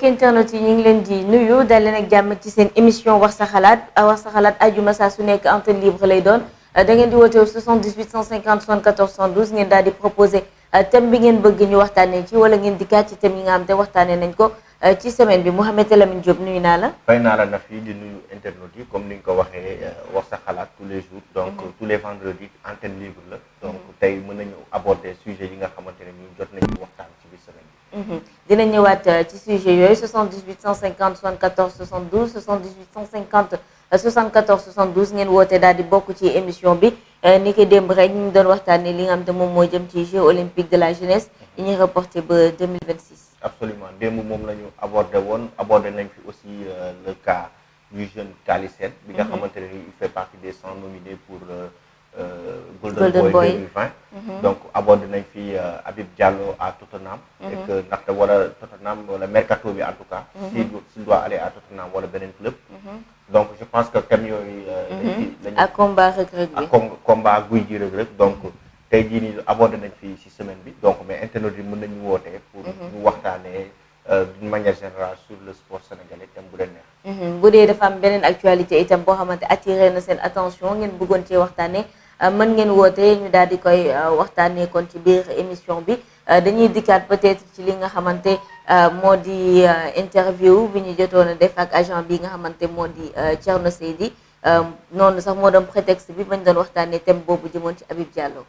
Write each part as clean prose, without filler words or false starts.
mbokki internet yi ñu ngi leen di nuyu dal leen ak jàmm ci seen émission wax sa xalaat ajuma saa su nekk antenne libre lay doon da ngeen di woote 78 150 74 112 ngeen daal di proposé thème bi ngeen bëgg ñu waxtaanee ci wala ngeen dikkaat ci thème yi nga xam te waxtaanee nañ ko ci semaine bi Mouhamed Lamine Diop nuyu naa la. fay naa la Nafi di nuyu internautes yi comme ni nga ko waxee wax sa xalaat tous les jours donc tous les vendredis antenne libre la donc tey mën nañu aborder sujet yi nga xamante ne ñu jot nañu waxtaan ci biir semaine bi. dina ñëwaat ci sujet yooyu 78 150 74 72 78 150 74 72 ngeen woote daal di bokk ci émission bi ni ki démb rek ñu ngi doon waxtaanee li nga xam te moom moo jëm ci Jeux olympiques de la jeunesse yi ñuy reporté ba 2026. absolument démb moom la ñu abordé nañ fi aussi le cas du jeune Kali Sène bi nga xamante ne il fait partie des 100 nominés pour Golden Boy 2020. donc abordé nañ fi Habib Diallo à Tottenham. et que ndaxte wala Tottenham wala mercato bi en tout cas. s'il doit aller à Tottenham wala beneen club. donc je pense que thème yooyu. dañuy ak combat Reug Reug bi ak combat guy ji Reug Reug donc. tey jii nii abordé nañ fi ci semaine bi donc mais internautes yi mën nañu wootee pour ñu waxtaanee d'une manière générale sur le sport sénégalais thème bu leen neex. bu dee dafa am beneen actualité itam boo xamante attiré na seen attention ngeen bëggoon cee waxtaanee mën ngeen wootee ñu daal di koy waxtaanee kon ci biir émission bi dañuy dikkaat peut-être ci li nga xamante moo di interview bi ñu jotoon a def ak agent bi nga xamante moo di Thierno Seydi noonu sax moo doon prétexte bi bañ doon waxtaanee thème boobu jëmoon ci Habib Diallo.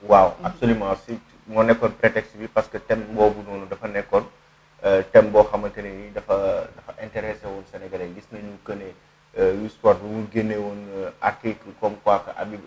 waaw absolument si moo nekkoon prétexte bi parce que thème boobu noonu dafa nekkoon thème boo xamante ne ni dafa intéressé woon Sénégalais gis nañu que ne yu sport bi mu génne woon article comme quoi que Habib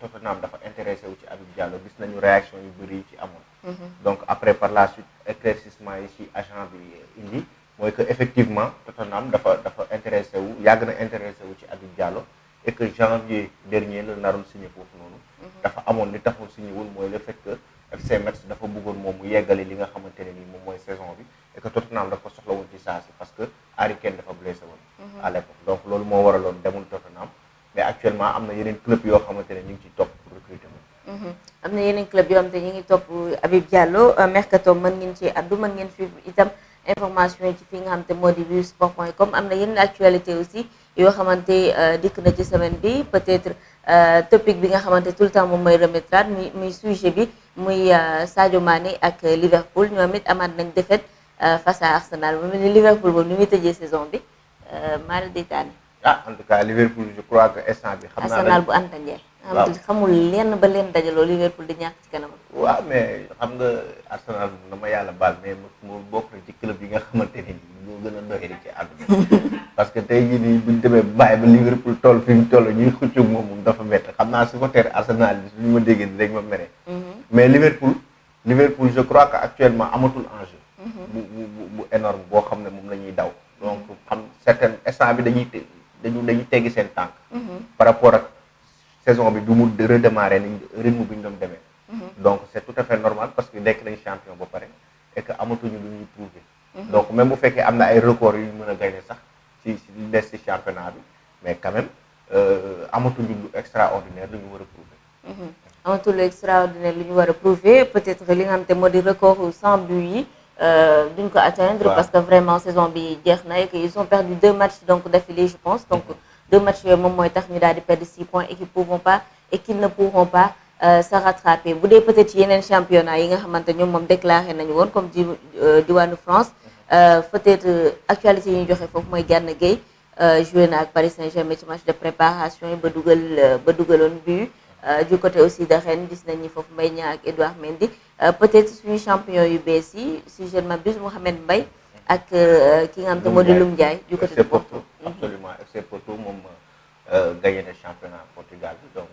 Tottenham dafa intéressé wu ci Habib Diallo gis nañu réaction yu bëri yi ci amoon. donc après par la suite éclaircissement yi ci agent bi indi mooy que effectivement Tottenham dafa intéressé wu yàgg na intéressé wu ci Habib Diallo et que janvier dernier la naroon signé foofu noonu. dafa amoon li taxoon signé wul mooy le fait que FC Metz dafa bëggoon moom mu yeggale li nga xamante ne nii moom mooy saison bi et que Tottenham dafa soxla woon ci saa si parce que Harry Kane dafa blessé woon. à l'époque donc loolu moo waraloon demul Tottenham mais actuellement am na yeneen club yoo xamante ne ñu ngi ciy topp pour recruter moom. am na yeneen club yoo xamante ñu ngi topp Habib Diallo mercato mën ngeen ci addu mën ngeen suivre itam information yi ci fi nga xamante moo di viewsport.com am na yeneen actualité aussi yoo xamante dikk na ci semaine bi peut-être topic bi nga xamante tout le temps moom mooy remettre muy sujet bi muy Sadio Mané ak Liverpool ñoom it amaat nañ défaite face à Arsenal ba mel ni Liverpool boobu ni muy tëjee saison bi mara détaane. en tout cas Liverpool je crois que instant bi. xam naa Arsenal bu Anta Ndiaye. waaw xamul lenn ba leen dajaloo Liverpool di ñàkk ci kanam. waaw mais xam nga Arsenal dama yàlla baal mais mu bokk na ci club yi nga xamante ne nii ñoo gën a doxee ci àdduna parce que tey jii nii buñ demee bàyyi ba Liverpool toll fi mu toll ñuy xëccoo moom dafa métti xam naa supporter Arsenal bi suñu ma déggee rek ma mere. mais Liverpool je crois que actuellement amatul enjeu. bu énorme boo xam ne moom la ñuy daw. donc xam certain instant bi dañuy teggi seen tànk. par rapport ak saison bi du mu redémarrer ni rythme bi ñu doon demee. donc c'est tout à fait normal parce que nekk nañ champion ba pare et que amatuñu lu ñuy prouver. donc même bu fekkee am na ay records yu ñu mën a gagner sax ci des ci championnat bi mais quand même amatuñu lu extraordinaire lu ñu war a prouver. amatul lu extraordinaire lu ñu war a prouver peut-être li nga xamante moo di record 100 buts yi duñ ko atteindre. parce que vraiment saison bi jeex na et que ils ont perdu 2 matchs donc d'affilée je pense donc 2 matchs yooyu moom mooy tax ñu daal di perdre 6 points et qu'ils ne pourront pas se rattraper bu dee peut-être ci yeneen championnat yi nga xamante ñoom moom déclaré nañu woon comme diwaanu France peut-être actualité yi ñu joxe foofu mooy Gana Gueye joué na ak Paris Saint-Germain ci match de préparation yi ba dugaloon but du côté aussi de Rennes gis nañ ni foofu Mbaye Niang ak Edouard Mendy peut-être suñu champion yu bees yi si je ne m'abuse Mohamed Mbaye ak ki nga xam te moo di Loum Ndiaye du côté de Porto. absolument FC Porto moom gagné na championnat Portugal bi donc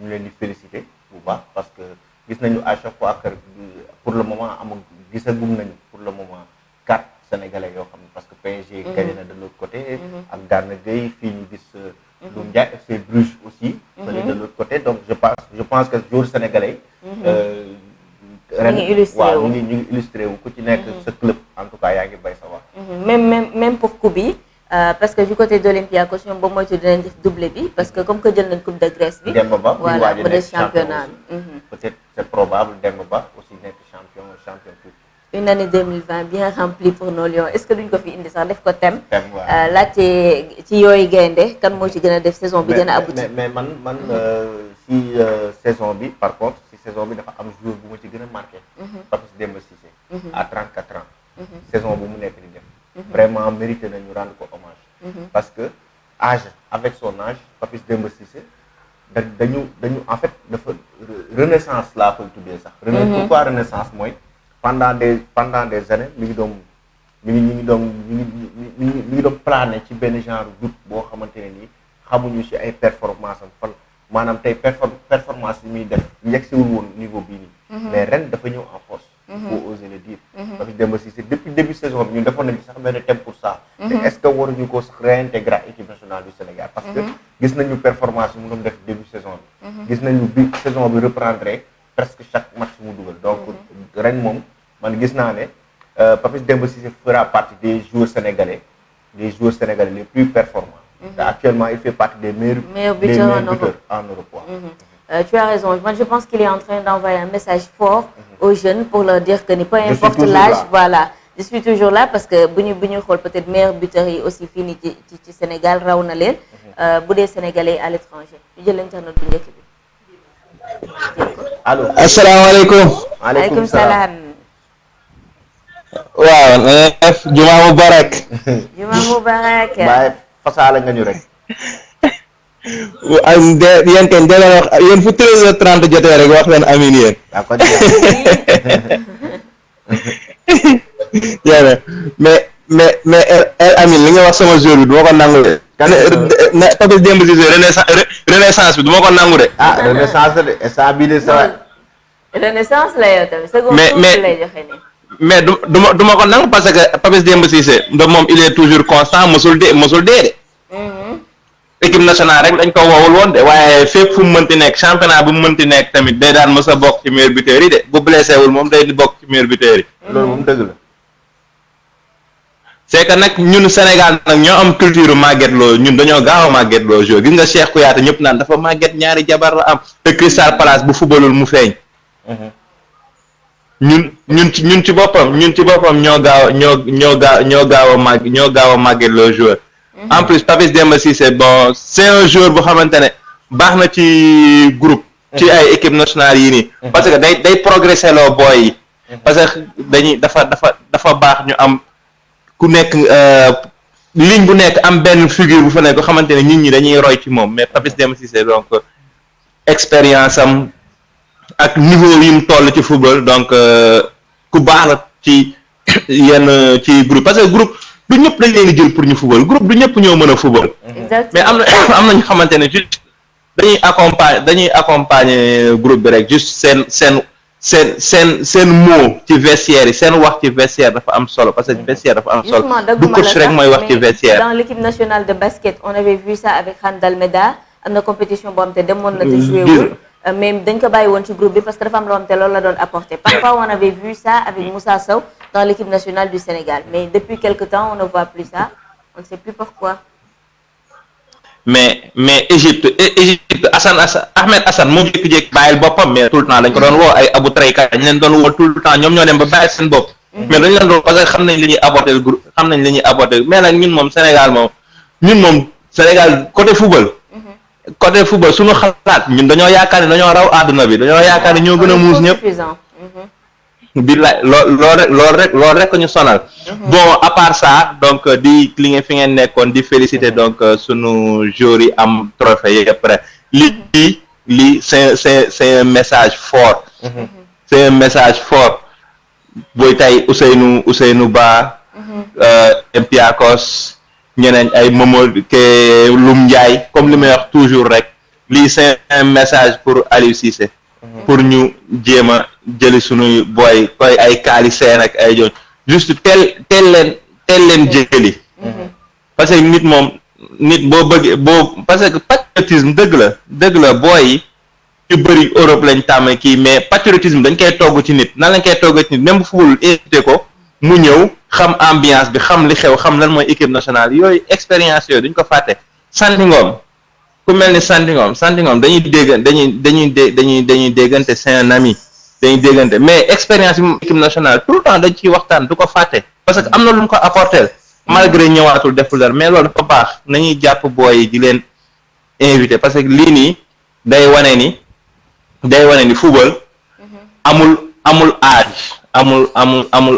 ñu leen di féliciter bu baax parce que gis nañu à chaque fois que pour le moment gisagum nañu pour le moment 4 Sénégalais yoo xam ne parce que PSG gagné na de l'autre côté ak Gana Gueye fii ñu gis Loum Ndiaye FC Bruges aussi fële de l'autre côté donc je pense que joueurs sénégalais ren waaw ñu ngi illustré wu ku ci nekk sa club en tout cas yaa ngi bay sa wax même pour coupe bi parce que du côté de l'Olympiakos ñoom ba moytu dinañ def doublé bi parce que comme que jël nañ coupe de Grèce bi Demba Ba voilà mu des championnat peut-être c'est probable Demba Ba aussi nekk champion tout une année 2020 bien remplie pour nos Lions est-ce que duñ ko fi indi sax def ko thème. laajte ci yooyu gaynde kan moo ci gën a def saison bi gën a abouti. mais man si saison bi par contre si saison bi dafa am joueur bu ma ci gën a marqué. Papis Demba Cissé. à 34 ans. saison bu mu nekk di def. vraiment mérité nañu rendre ko hommage. parce que âge avec son âge Papis Demba Cissé dañu en fait dafa renaissance laa koy tuddee sax. pourquoi renaissance mooy. pendant des années mi ngi doon plané ci benn genre doute boo xamante ne nii xamuñu ci ay performance am fan maanaam tey performance yi muy def yegsiwul woon niveau bii nii. mais ren dafa ñëw en force. il faut oser le dire. Papis Demba Cissé depuis début saison bi ñun defoon nañu sax benn thème pour ça. te est-ce que waruñu ko réintégrer équipe nationale du Sénégal. parce que gis nañu performance yi mu doon def début saison bi. gis nañu bi saison bi reprendre presque chaque match mu dugal donc ren moom man gis naa ne Papis Demba Cissé fera partie des joueurs sénégalais les plus performants. Actuellement il fait partie des meilleurs buteurs en Europe. Tu as raison moi je pense qu'il est en train d'envoyer un message fort aux jeunes pour leur dire que peu importe l'âge voilà je suis toujours là parce que bu ñu xool peut-être meilleurs buteurs yi aussi fii nii ci Sénégal raw na leen bu dee sénégalais à l'étranger ñu jël internet bu njëkk bi. allo asalaamaaleykum. maaleykum salaam. waaw juma mubarak. juma mubarak. waaye fasaale nga ñu rek. yéen kenn dee leen wax yéen fu 13h30 jotee rek wax leen amiin yéen. d'accord. mais El Amin li nga wax sama jour bi du ma ko nangu de. Papis Demba Cissé renaissance bi du ma ko nangu de. ah renaissance de instant bii de sa. renaissance la yow tamit. mais lay joxe nii. mais du ma ko nangu parce que Papis Demba Cissé moom il est toujours constant mosul dee de. équipe nationale rek dañ ko woowul woon de waaye fépp fu mu mënti nekk championnat bu mu mënti nekk tamit day daan mës a bokk ci meilleurs buteurs yi de bu blessé wul moom day bokk ci meilleurs buteurs yi. loolu moom dëgg la. c'est que nag ñun Sénégal nag ñoo am culture màgget loo ñun dañoo gaaw a màgget loo joueur gis nga Cheikh Kouyaté ñëpp naan dafa màgget ñaari jabar la am te Crystal Palace bu fubalul mu feeñ. ñun ci boppam ñoo gaaw a màgget loo joueur. en plus Papis Demba Cissé bon c'est un joueur bu xamante ne baax na ci groupe. ci ay équipe nationale yii nii. parce que day progresser loo booy yi. parce que dafa baax ñu am ku nekk ligne bu nekk am benn figure bu fa nekk xamante ne nit ñi dañuy roy ci moom mais Papis Demba Cissé donc expérience am ak niveau yi mu toll ci football donc ku baax la ci yenn ci groupe parce que groupe. du ñëpp dañ leen di jël pour ñu football groupe du ñëpp ñoo mën a football. mais am na ñu xamante ne juste dañuy accompagner groupe bi rek juste seen mot ci vestiaire yi seen wax ci vestiaire dafa am solo parce que vestiaire dafa am solo. du coach rek mooy wax ci vestiaire. dans l'équipe nationale de basket on avait vu ça avec Khan Dalmeda am na compétition boo xam te demoon na te joué wul mais dañ ko bàyyi woon ci groupe bi parce que dafa am loo xam te loolu la doon apporter parfois on avait vu ça avec Moussa Sow dans l'équipe nationale du Sénégal mais depuis quelque temps on ne voit plus ça on ne sait plus pourquoi. mais Égypte Ahmed Hassan moom jékki-jékki bàyyil boppam mais tout le temps dañ ko doon woo ay Abou Traika dañ leen doon woo tout le temps ñoom ñoo dem ba bàyyi seen bopp. mais dañ leen doon parce que xam nañ li ñuy aborder groupe xam nañ li ñuy aborder mais nag ñun moom Sénégal côté football. suñu xalaat ñun dañoo yaakaar ne dañoo raw àdduna bi dañoo yaakaar ne ñoo gën a muus ñëpp. billaay loolu rek ñu sonal. bon à part ça donc di li nga fi ngeen nekkoon di féliciter donc sunu joueurs yi am trophée yi après lii c'est un message fort. c'est un message fort booy tey Ousseynou Ba. Olympiakos ñeneen ay Momo ke Loum Ndiaye comme li may wax toujours rek lii c'est un message pour Aliou Cissé. pour ñu jéem a jëli suñuy booy koy ay kaali seen ak ay joon juste teel leen jëli. parce que nit boo bëggee parce que patriotisme dëgg la booy yi ñu bëri Europe lañ tàmm kii mais patriotisme dañ koy togg ci nit nan lañ koy togg ci nit même bu fugul invité ko mu ñëw xam ambiance bi xam li xew xam lan mooy équipe nationale yooyu expérience yooyu duñ ko fàtte. Sandy Ngom ku mel ni Sandy Ngom dañuy déggante c'est un ami dañuy déggante mais expérience bi équipe nationale tout le temps dañ ciy waxtaan du ko fàtte parce que am na lu mu ko apporter malgré ñëwaatul deful dara mais loolu dafa baax nañuy jàpp booy yi di leen invité parce que lii nii day wane ni football amul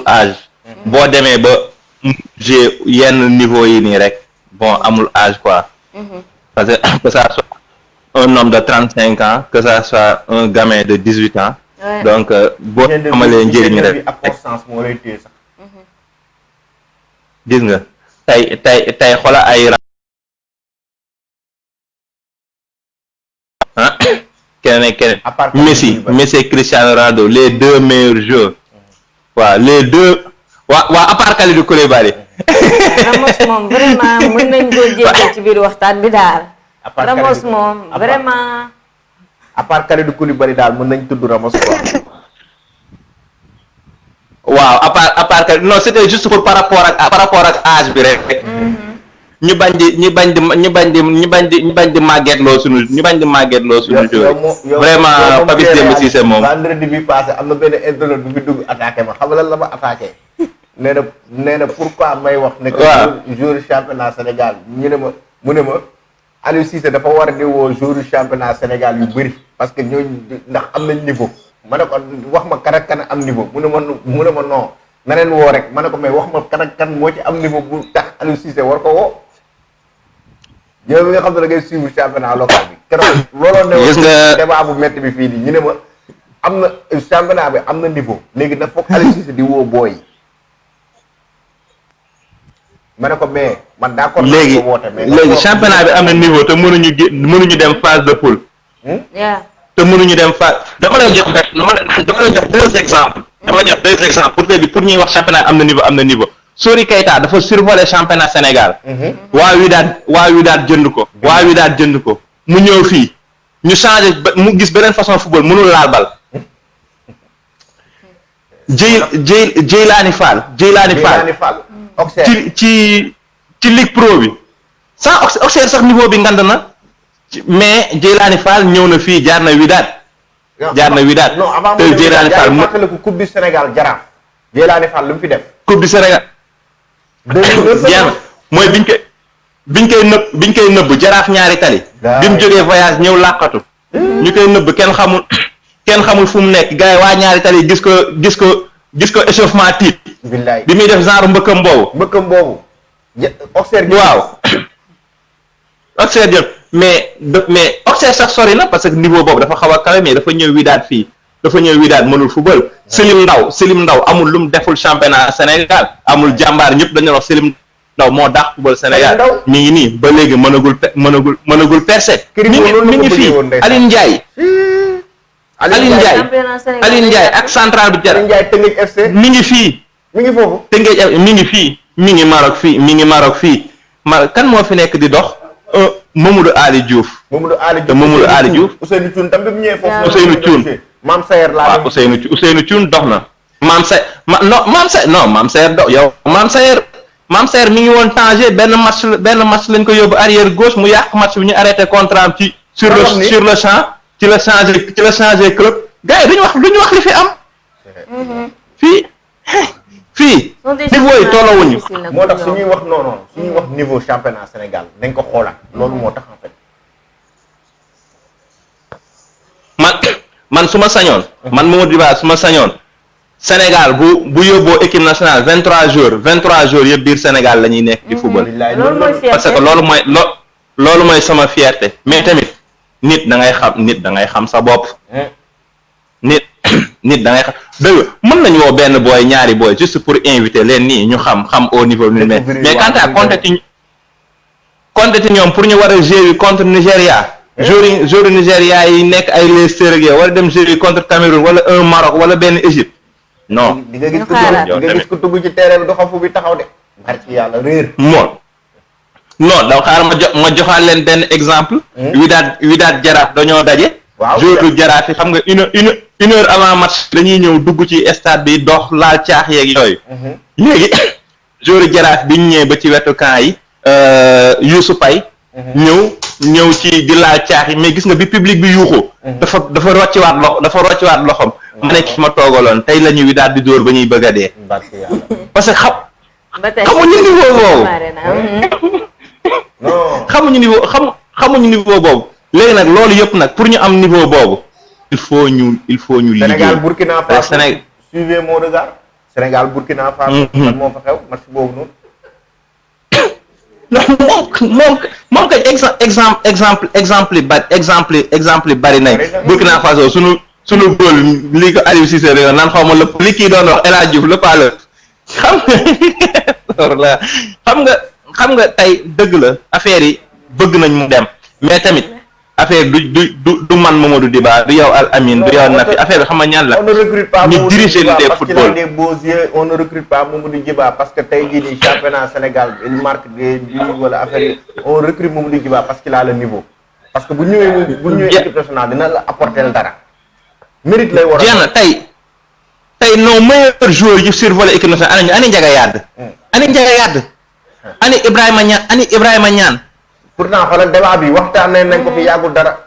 âge boo demee ba j'ai yenn niveau yi nii rek bon amul âge quoi parce que ça soit un homme de 35 ans que ça soit un gamin de 18 ans donc boo amalee njëriñ rek gis nga tey xola ay keneen Messi Cristiano Ronaldo les deux meilleurs joueurs waaw les deux waa à part Kalidou Koulibaly Ramos moom vraiment mën nañ koo jéggal ci biir waxtaan bi daal Ramos moom vraiment à part Kalidou Koulibaly daal mën nañ tudd Ramos quoi waaw à part que non c'était juste pour par rapport ak âge bi rek ñu bañ di màggetloo suñu joueur vraiment Papis Demba Cissé moom vendredi bi passé am na benn internaute bu fi dugg attaqué ma xam lan la ma attaqué nee na pourquoi may wax ne que joueur championnat Sénégal mu ne ma Aliou Cissé dafa war a di woo joueur championnat Sénégal yu bëri parce que ñooñu ndax am nañ niveau ma ne ko wax ma kan ak kan am niveau mu ne ma non na leen woo rek ma ne ko mais wax ma kan ak kan moo ci am niveau bu tax Aliou Cissé war ko woo yow mi nga xam ne da ngay suivre championnat local bi keroog looloo ne woon débat bu métti bi fii nii ñu ne ma am na championnat bi am na niveau léegi nag foog Aliou Cissé di woo booy ma ne ko mais man d'accord léegi championnat bi am na niveau te mënuñu dem phase de poule te mënuñu dem phase dama lay jox deux exemples pour ñuy wax championnat am na niveau Sori Keita dafa survolé championnat Sénégal waa Wydad jënd ko mu ñëw fii ñu changé mu gis beneen façon football mënul laal bal Djeylani Fall ci Ligue Pro bi sans Auxerre sax niveau bi ngand na mais Djeylani Fall ñëw na fii jaar na Wydad non avant te Djeylani Fall mu fàttaliku coupe du Sénégal Jaraaf Djeylani Fall lu mu fi def coupe du Sénégal jeex mooy biñ koy nëbb Jaraaf ñaari tali bi mu jógee voyage ñëw làqatu ñu koy nëbb kenn xamul fu mu nekk gars yi waa ñaari tali gis ko échauffement tiit bi muy def genre mbëkkam boobu waaw Auxerre jël mais Auxerre sax sori na parce que niveau boobu dafa xaw a kawe mais dafa ñëw Wydad mënul football Selim Ndaw amul lu mu deful championnat Sénégal amul jàmbaar ñëpp dañu wax Selim Ndaw moo dàq football Sénégal mi ngi nii ba léegi mënagul percé mi ngi fii Aline Ndiaye ak central bi jar mi ngi fii mi ngi foofu Tëngéej mi ngi fii mi ngi Maroc fii kan moo fi nekk di dox Mamadou Ali Diouf Ousseynou Thioune tam bi mu ñëwee foofu Ousseynou Thioune Mame Sayer laa waaw Ousseynou Thioune dox na Mame Sayer mi ngi woon Tanger benn match lañ ko yóbbu arrière gauche mu yàq match bi ñu arrêté contrat am ci sur le champ ci la changé club gars yi duñu wax li fi am fii niveau yi tollawuñu moo tax suñuy wax suñuy wax niveau championnat Sénégal dañ ko xoolaat loolu moo tax en fait man su ma sañoon man Mamadou Djiba su ma sañoon Sénégal bu yóbboo équipe nationale 23 jours yëpp biir Sénégal la ñuy nekk di football parce que loolu mooy sama fierté mais tamit nit da ngay xam sa bopp nit da ngay xam dëgg mën nañu woo benn booy ñaari booy juste pour inviter leen nii ñu xam au niveau bi mais quant à compter ci ñoom pour ñu war a jouer contre Nigéria joueur Nigéria yi nekk ay Leicester ak wala dem jouer contre Cameroun wala un Maroc wala benn Égypte non di nga gis ko dugg ci terrain bi du xam fu bi taxaw de barki yàlla réer non da xaar ma joxaat leen benn exemple Wydad Jaraaf dañoo daje joueur Jaraaf yi xam nga une heure avant match dañuy ñëw dugg ci stade bi dox laal caax yeeg yooyu léegi joueur Jaraaf bi ñu ñëwee ba ci wetu camp yi Youssou Paye ñëw ci di laal caax yi mais gis nga bi public bi yuuxu dafa rocciwaat loxom ma nekk fi ma toogaloon tey la ñuy daal di dóor ba ñuy bëgg a dee parce que xamuñu niveau boobu xamuñu niveau boobu léegi nag loolu yëpp nag pour ñu am niveau boobu il faut ñu liggéey. Sénégal Burkina Faso suivez mon regard Sénégal Burkina Faso lan moo fa xew match boobu noonu moom kay exemple yi bari nañ. Burkina Faso sunu góol li ko Aliou Cissé rek naan xaw ma lépp li kii doon wax El Hadj Diouf le parleur xam nga tey dëgg la affaire yi bëgg nañ mu dem mais tamit affaire du man Mamadou Diba du yow Al Amine du yow Nafi affaire bi xam nga ñaan la. on ne recrute pas ñu diriger le football des beaux yeux on ne recrute pas Mamadou Diba parce que tey jii nii championnat Sénégal il marque des buts wala affaire yi on recrute Mamadou Diba parce qu'il a le niveau parce que bu ñëwee équipe nationale dina la apporter dara mérite lay war a. jeex na tey nos meilleurs joueurs yu survolé équipe nationale ani Ndiaga Yade ani Ndiaga Yade ani Ibrahima Niane pourtant xoolal débat bi waxtaanee nañ ko fi yàggul dara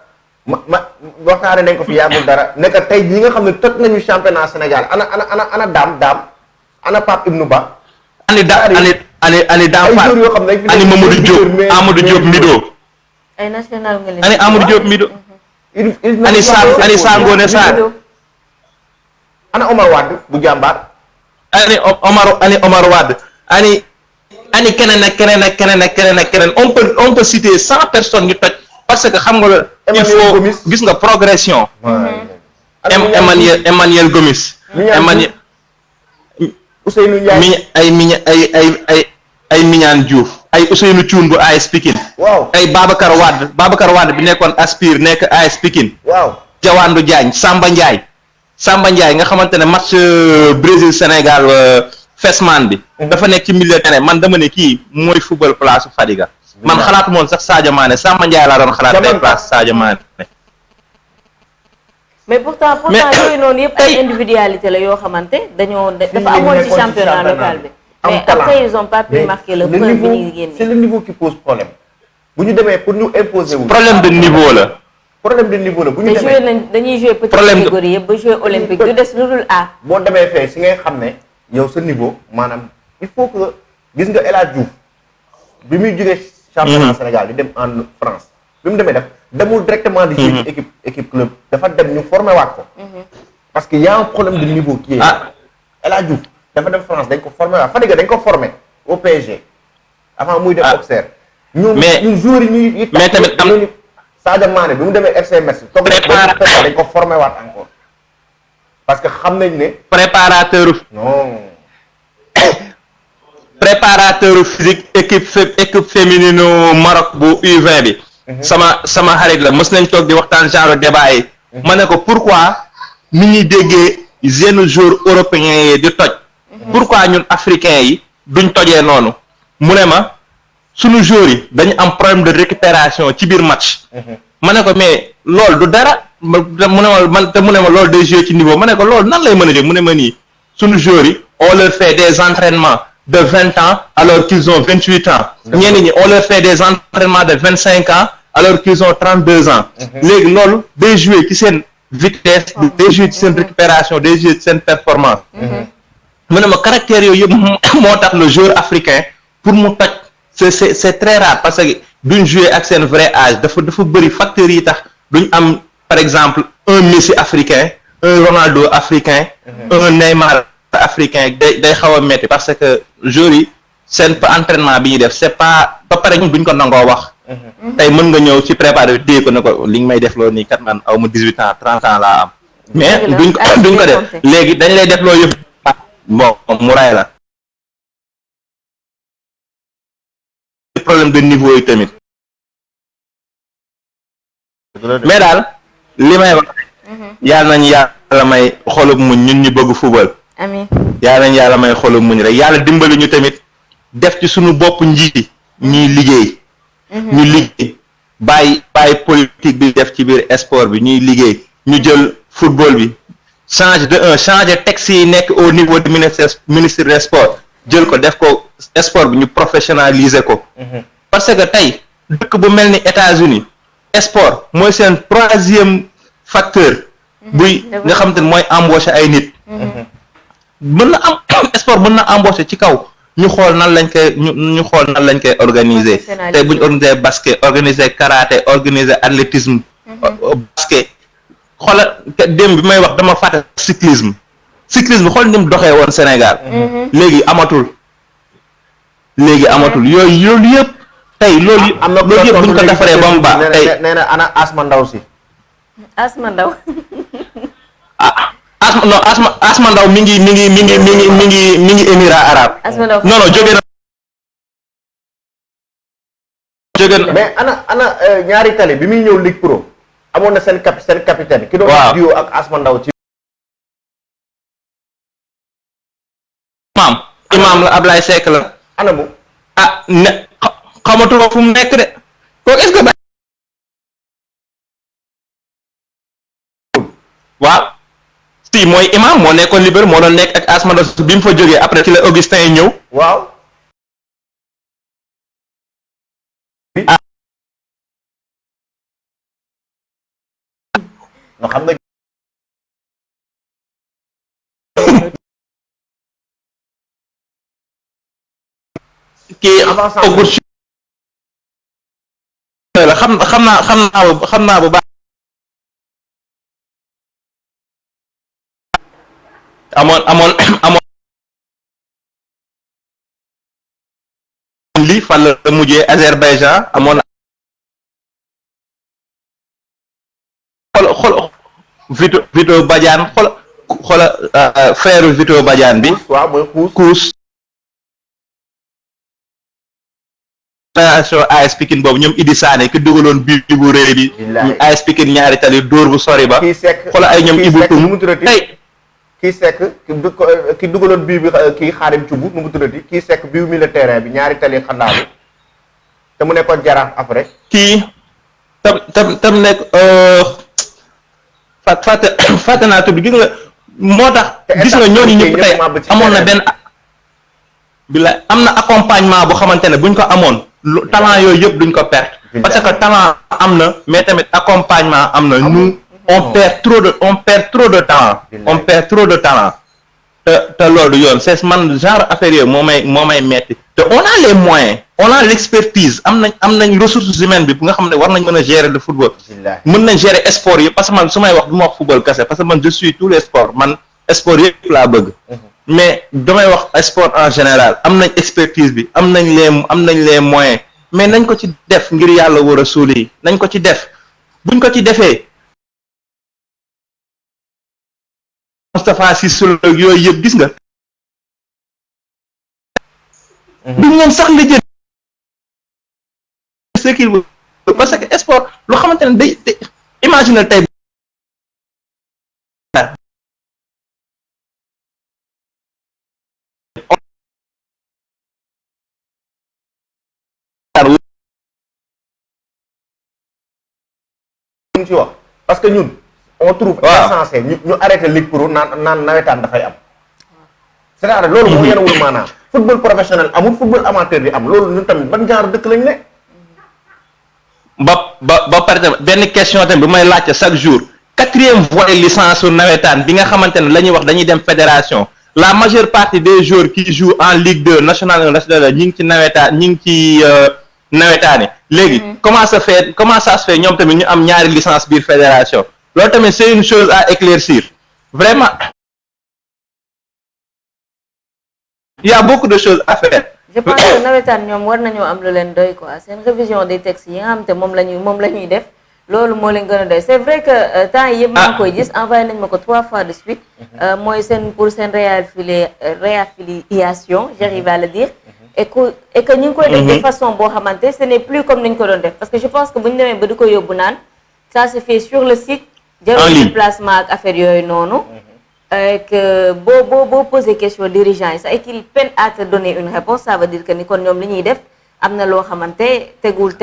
waxtaanee nañ ko fi yàggul dara nekk tey ñi nga xam ne toj nañu championnat Sénégal ana daam ana Pape Ibnou Ba. ani daam Fall yoo xam ne ani Mamadou Diop Amadou Diop Mido. ay national nga leen ani Amadou Diop Mido. ani Sangone Sarr. ana Omar Wade bu jàmbaar. ani Omar Wade ani keneen on peut citer 100 personnes ñu toj parce que xam nga il faut gis nga progression. Emmanuel Gomis. Ousseynou Ndiaye ay Mignane Diouf ay Ousseynou Thioune bu AS Pikine. waaw ay Babacar Wade bi nekkoon Aspire nekk AS Pikine. waaw Jawandu Diagne Samba Ndiaye nga xamante ne match Brésil Sénégal Fesman bi. dafa nekk ci milieu terrain man dama ne kii mooy football place Fadiga. man xalaatu moon sax Sadio Mané Samba Ndiaye laa doon xalaat tey place Sadio Mané. mais pourtant yooyu noonu yëpp ay individualité la yoo xamante dafa amoon ci championnat local bi. mais après ils ont pas pu marquer le point bi ñu génne. c'est le niveau qui pose problème bu ñu demee pour ñu imposer wu. problème de niveau la. bu ñu demee dañuy jouer petite catégorie yëpp ba jouer olympique du des lu dul A. boo demee fee si ngay xam ne yow sa niveau maanaam il faut que gis nga El Hadj Diouf bi muy jógee championnat Sénégal di dem en France bi mu demee demul directement di jouer ci équipe club dafa dem ñu formé waat ko parce que y a un problème de niveau qui est El Hadj Diouf dafa dem France dañ ko formé waat Fadiga dañ ko formé au PSG avant muy def Auxerre ñun joueurs yi ñuy mais tamit am Sadio Mané bi mu demee FC Metz toog dañ ko formé waat encore parce que xam nañ ne préparateur physique équipe féminine Maroc bu U20 bi sama xarit la mës nañ toog di waxtaan genre débat yi ma ne ko pourquoi nit ñuy déggee jeunes joueurs européens yi di toj pourquoi ñun africains yi duñ tojee noonu mu ne ma suñu joueurs yi dañu am problème de récupération ci biir match ma ne ko mais loolu du dara mu ne ma loolu day jouer ci niveau ma ne ko loolu nan lay mën a jóg mu ne ma nii suñu joueurs yi on leur fait des entraînements de 20 ans alors qu'ils ont 28 ans ñenn ñi on leur fait des entraînements de 25 ans alors qu'ils ont 32 ans léegi loolu day jouer ci seen vitesse day jouer ci seen récupération day jouer ci seen performance mu ne ma caractère yooyu yëpp moo tax le joueur africain pour mu toj c'est très rare parce que duñ jouer ak seen vrai âge dafa bëri facteurs yi tax duñ am par exemple un Messi africain un Ronaldo africain un Neymar africain day xaw a metti parce que joueurs yi seen entraînement bi ñuy def c'est pas ba pare ñun duñ ko nangoo wax tey mën nga ñëw ci préparé bi téye ko ne ko li nga may def loolu nii kat man aw ma 18 ans 30 ans laa am mais duñ ko def léegi dañ lay def loolu yëpp bon mu ray la problème de niveau yi tamit mais daal li may wax yàlla nañ yàlla may xolub muñ ñun ñu bëgg football amiin yàlla nañ yàlla may xolub muñ rek yàlla dimbali ñu tamit def ci suñu bopp njiiti ñuy liggéey ñu liggéey bàyyi politique bi def ci biir sport bi ñuy liggéey ñu jël football bi changer texte yi nekk au niveau du ministre des sports jël ko def ko sport bi ñu professionnaliser ko parce que tey dëkk bu mel ni États-Unis sport mooy seen troisième facteur buy nga xam te ne mooy embaucher ay nit mën na am sport mën na embaucher ci kaw ñu xool nan lañ koy ñu xool nan lañ koy organiser tey bu ñu organiser basket organiser karaté organiser athlétisme basket xoolal démb bi may wax dama fàtte cyclisme xool ni mu doxee woon Sénégal léegi amatul yooyu yëpp tey loolu yëpp bu ñu ko defaree ba mu baax tey nee na ana Asma Ndaw si Asma Ndaw Asma Ndaw mi ngi Émirats arabes non jóge na mais ana ñaari tali bi muy ñëw Ligue Pro amoon na seen capitaine ki doon duo ak Asma Ndaw ci imam la Ablaye Seck la ana mu ne xamatuma fu mu nekk de kooku est-ce que waaw si mooy imam moo nekkoon libéral moo doon nekk ak Asma Ndaw bi mu fa jógee après ci la Augustin yi ñëw waaw no xam nga kii la xam naa bu baax amoon lii fan la mujjee Azerbaïdjan amoon xool Vito Badiane xool frère Vito Badiane bi waaw mooy Kous génération AS Pikine boobu ñoom Idi Sané ki dugaloon bii bu rëy bi AS Pikine ñaari tali dóor bu sori ba xool ay ñoom Ibou Toum tey kii sekk ki dugaloon bii bi kii Xaadim Cubu nu mu tuddati kii sekk bii mi la terrain bi ñaari tali xandaalu te mu nekkoon Jaraaf après kii tam nekk fàtte naa tudd gis nga moo tax gis nga ñooñu ñëpp tey amoon na benn bila am na accompagnement bu xamante ne buñ ko amoon talent yooyu yëpp duñ ko perdre parce que talent am na mais tamit accompagnement am na nous on perd trop de talent te loolu yoon c'est man genre affaire yooyu moo may metti te on a les moyens on a l'expertise am nañ ressources humaines bi bu nga xam ne war nañ mën a gérer le football mën nañ gérer sport yëpp parce que man su may wax du ma wax football kese parce que man je suis tous les sports man sport yëpp laa bëgg mais damay wax sport en général am nañ expertise bi am nañ les moyens mais nañ ko ci def ngir yàlla war a suuli yi nañ ko ci def buñ ko ci defee Moustapha Cissé Lo yooyu yëpp gis nga duñ leen sax li jël ce qu'il veut parce que sport lu xamante ne day imagine tey ci wax parce que ñun on trouve insensé ñu arrêté Ligue Pro naan nawetaan dafay am c'est-à-dire loolu moo yenewul maanaam football professionnel amul football amateur bi am loolu ñun tamit ban genre dëkk lañ ne ba pare tamit benn question tamit bu may laajte chaque jour 4e volet licence su nawetaan bi nga xamante ne la ñuy wax dañuy dem fédération la majeure partie des joueurs qui jouent en Ligue 2 nationale 1 nationale ñi ngi ci nawetaan ñi ngi ci nawetaani léegi comment ça se fait ñoom tamit ñu am ñaari licence biir fédération loolu tamit c'est une chose à éclaircir vraiment il y a beaucoup de choses à faire. je pense que nawetaan ñoom war nañoo am lu leen doy quoi seen révision des textes yi nga xam te moom la ñuy def loolu moo leen gën a doy c'est vrai que temps yi yëpp maa ngi koy gis envoyé nañ ma ko 3 fois de suite mooy seen pour seen réaffiliation j'arrive à le dire et que ñu ngi koy def de façon boo xamante ce n'est plus comme nañ ko doon def parce que je pense que bu ñu demee ba di ko yóbbu naan ça se fait sur le site jarul déplacement ak affaire yooyu noonu que boo poser question dirigeant yi sax et qu'il peine à te donner une réponse ça veut dire que ni kon ñoom li ñuy def am na loo xamante teguwul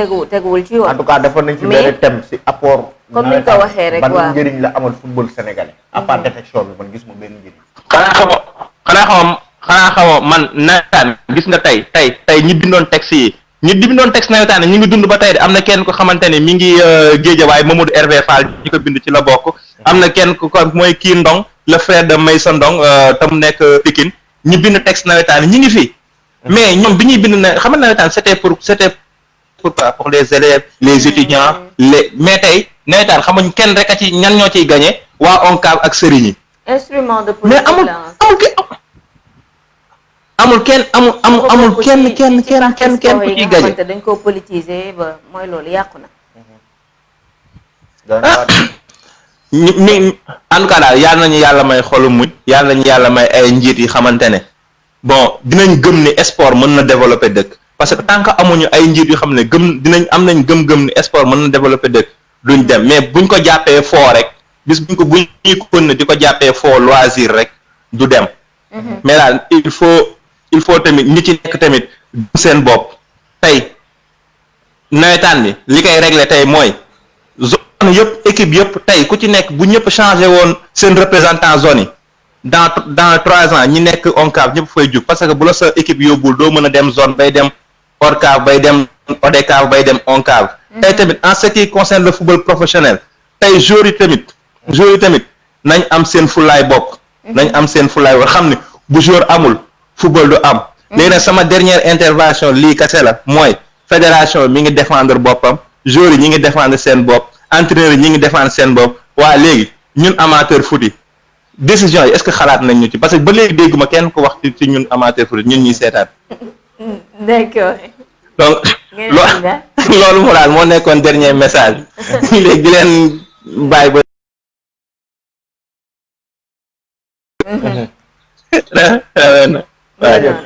ci yoon. en tout cas defoon nañ ci benn thème ci apport. comme ni nga ko waxee rek waaw ban njëriñ la amal football sénégalais. à part détection bi man gis ma benn njëriñ. xanaa xamoo man nawetaan gis nga tey ñi bindoon texte yi ñu di doon texte nawetaan ñu ngi dund ba tey de am na kenn ko xamante ne mi ngi Géejawaay Mamadou Hervé Fall ñi ko bind ci la bokk. am na kenn ku ko mooy kii Ndong le frère de Maysa Ndong te mu nekk Pikine ñu bind texte nawetaan ñi ngi fi. mais ñoom bi ñuy bind na xam nga nawetaan c'était pour quoi pour les élèves les étudiants mais tey nawetaan xamuñ kenn rek a ci ñan ñoo ciy gagné waa ONCAV ak sëriñ yi. instrument de mais politique amul kenn ku ciy gagné. dañ ko politiser ba mooy loolu yàqu na. ni en tout cas daal yàlla nañu yàlla may xolu muñ yàlla nañu yàlla may ay njiit yi xamante ne bon dinañ gëm ni sport mën na développer dëkk parce que tant que amuñu ay njiit yu xam ne am nañ gëm-gëm ni sport mën na développer dëkk duñ dem mais buñ ko jàppee foo rek bis buñ ñuy kon di ko jàppee foo loisir rek du dem. mais daal il faut tamit ñi ci nekk tamit seen bopp tey nawetaan bi li koy régler tey mooy zone yëpp équipe yëpp tey ku ci nekk bu ñëpp changé woon seen représentant zone yi dans 3 ans ñi nekk ONCAV ñëpp fay jug parce que bu la sa équipe yóbbul doo mën a dem zone bay dem ORCAV bay dem ODCAV bay dem ONCAV. tey tamit en ce qui concerne le football professionnel tey joueurs yi tamit nañ am seen fulaay bopp. nañ am seen fulaay bopp xam ne bu joueur amul football du am. léegi nag sama dernière intervention lii kese la mooy fédération mi ngi défendre boppam joueurs yi ñi ngi défendre seen bopp entraîneurs yi ñi ngi défendre seen bopp waa léegi ñun amateur foot yi décision yi est-ce que xalaat nañ ñu ci parce que ba léegi dégguma kenn ko wax ci ñun amateur foot ñun ñuy seetaan. d'accord. donc loolu moo daal moo nekkoon dernier message léegi di leen bàyyi ba.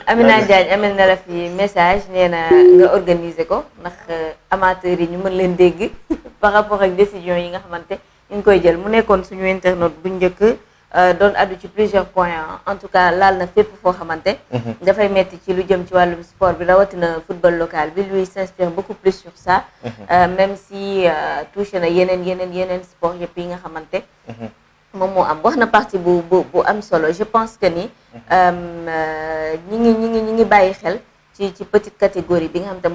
Amina Diagne amel na la fi message nee na nga organiser ko ndax amateurs yi ñu mën leen dégg par rapport ak décision yi nga xamante ñu ngi koy jël mu nekkoon suñu internaute bu njëkk doon addu ci plusieurs points en tout cas laal na fépp foo xamante dafay metti ci lu jëm ci wàllum sport bi rawatina football local bi lui s'inspire beaucoup plus sur ça même si touché na yeneen sport yëpp yi nga xamante moom moo am wax na partie bu am solo je pense que ni ñi ngi bàyyi xel ci petite catégorie bi nga xam te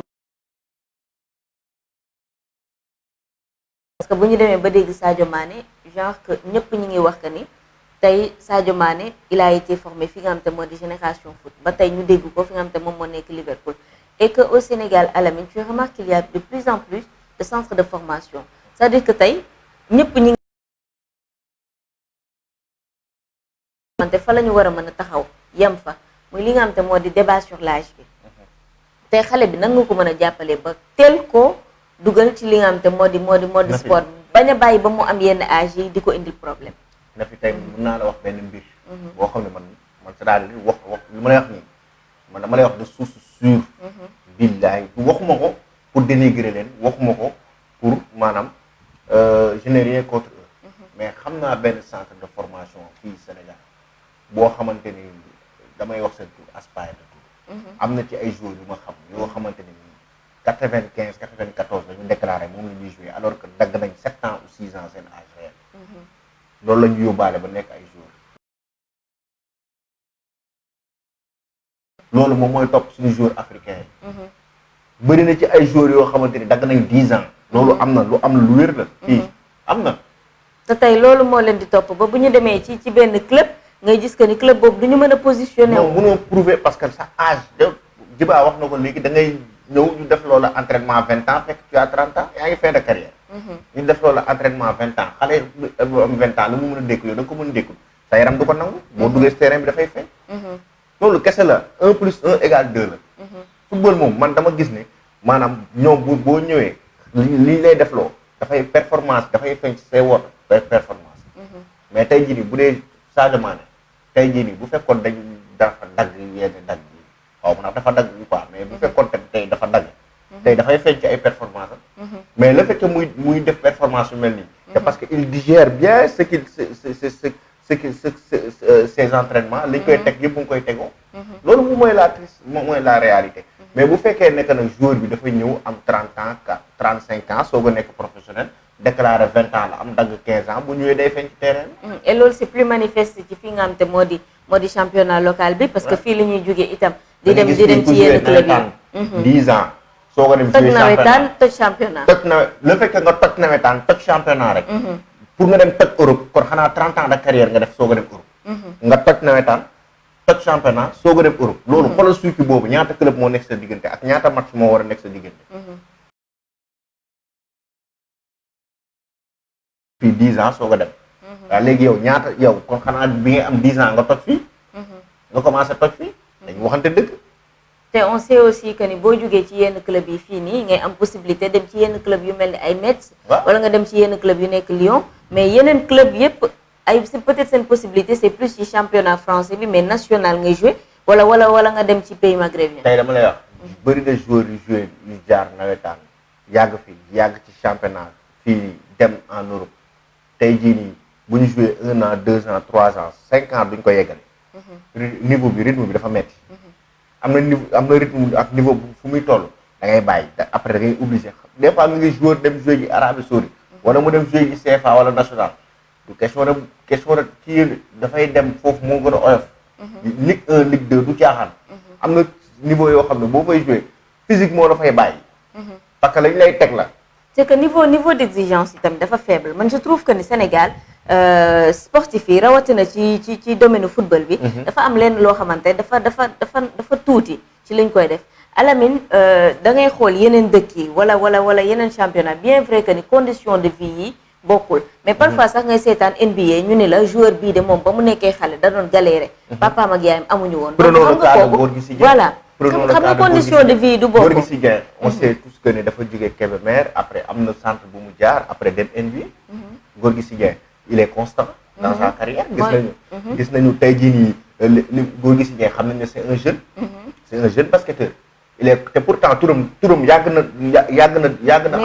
parce que bu ñu demee ba dégg Sadio Mané genre que ñëpp ñi ngi wax que ni tey Sadio Mané il a été formé fi nga xam te moo di génération foot ba tey ñu dégg ko fi nga xam te moom moo nekk Liverpool et que au Sénégal Alamine tu remarques qu'il y a de plus en plus de centres de formation c'est-à-dire que tey ñëpp ñi te fa la ñu war a mën a taxaw yem fa muy li nga xam te moo di débat sur l'âge bi tey xale bi nan nga ko mën a jàppale ba teel ko dugal ci li nga xam te moo di sport bañ a bàyyi ba mu am yenn âge yi di ko indil problème na fi tey mën naa la wax benn mbir boo xam ne man c'est-à-dire wax li ma lay wax nii man dama lay wax de source sûre billaay waxuma ko pour dénigrer leen waxuma ko pour maanaam je n'ai rien contre eux mais xam naa benn centre de formation fii Sénégal boo xamante ni damay wax seen tur Aspire la tur am na ci ay joueurs yu ma xam yoo xamante ni 95 94 la ñu déclaré moom la ñuy joué alors que dagg nañ 7 ans ou 6 ans seen âge réel loolu la ñu yóbbaale ba nekk ay joueurs loolu moom mooy topp suñu joueurs africains yi bëri na ci ay joueurs yoo xamante ni dagg nañ 10 ans loolu am na lu wér la fii am na te tey loolu moo leen di topp ba bu ñu demee ci benn club ngay gis que ni club boobu du ñu mën a positionné non mënoo prouver parce que sa âge Djiba wax na ko léegi da ngay ñëw ñu def loola entraînement 20 ans fekk tu as 30 ans yaa ngi fin de carrière ñu def loola entraînement 20 ans xale bu am 20 ans lu mu mën a dékku yow da nga ko mën a dékku sa yaram du ko nangu boo duggee terrain bi dafay feeñ loolu kese la 1 plus 1 égale 2 la football moom man dama gis ne maanaam ñoom boo ñëwee li lay def loo dafay performance dafay feeñ ci say woot performance mais tey jii nii bu dee Sadio Mané tey jii nii bu fekkoon dafa dagg yenn dagg yi xaw ma nag dafa dagg quoi mais bu fekkoon tey dafa dagg tey dafay feeñ ci ay performance mais le fait que muy def performance yu mel nii c'est parce que il digère bien ses entraînements li ñu koy teg yëpp mu ngi koy tegoo loolu moom mooy la réalité mais bu fekkee nekk nag joueur bi dafa ñëw am 30 ans 35 ans soog a nekk professionnel déclaré 20 ans la am dagg 15 ans bu ñëwee day feeñ ci terrain et loolu c'est plus manifeste ci fi nga xam te moo di championnat local bi parce que fii la ñuy jógee itam di dem ci yenn club yi 10 ans soog a dem toj jouer nawetaan toj championnat. toj na le fait que nga toj nawetaan toj championnat rek. pour nga dem toj Europe kon xanaa 30 ans de carrière nga def soog a dem Europe. nga toj nawetaan toj championnat soog a dem Europe. loolu xoolal suuki boobu ñaata club moo nekk sa diggante ak ñaata match moo war a nekk sa diggante. fii 10 ans soog a dem. waaw léegi yow ñaata yow kon xanaa bi nga am 10 ans nga toj fii. nga commencé toj fii dañu waxante dëgg. te on sait aussi que ni boo jógee ci yenn club yi fii nii ngay am possibilité dem ci yenn club yu mel ni ay Metz. wala nga dem ci yenn club yu nekk Lyon. mais yeneen club yëpp ay c'est peut-être seen possibilité c'est plus ci championnat français bi mais national ngay jouer wala nga dem ci pays maghrébien. tey dama lay wax. bëri na joueurs yu joué yu jaar nawetaan yàgg fii yàgg ci championnat fii dem en Europe tey jii nii bu ñu joué 1 an 2 ans 3 ans 5 ans duñ ko yeggale. niveau bi rythme bi dafa metti am na rythme ak niveau bu fu muy toll da ngay bàyyi après da ngay obligé des fois nga ngi joueur dem jouer ji Arabie Saoudite wala mu dem jouer ji CFA wala national du question de kii dafay dem foofu moo gën a oyof. Ligue 1 Ligue 2 du caaxaan. am na niveau yoo xam ne boo fay jouer physique moo dafay bàyyi. parce que lañ lay teg la. c'est que niveau d'exigence itam dafa faible man je trouve que ni Sénégal sportif yi rawatina ci domaine football bi. dafa am lenn loo xamante dafa tuuti ci liñ koy def Alamine da ngay xool yeneen dëkk yi wala yeneen championnat bien vrai que ni condition de vie yi bokkul mais parfois sax ngay seetaan NBA ñu ne la joueur bii de moom ba mu nekkee xale da doon galérer. papaam ak yaayam amuñu woon. xam nga kooku voilà. xam nga condition de vie du bokk. Gorgui Sy Dieng on sait tous que ne dafa jógee Kébémer après am na centre bu mu jaar après dem NBA. Gorgui Sy Dieng il est constant dans sa carrière. gis nañu tey jii nii Gorgui Sy Dieng xam nañ ne c'est un jeune. c'est un jeune basketteur. il est te pourtant turam yàgg na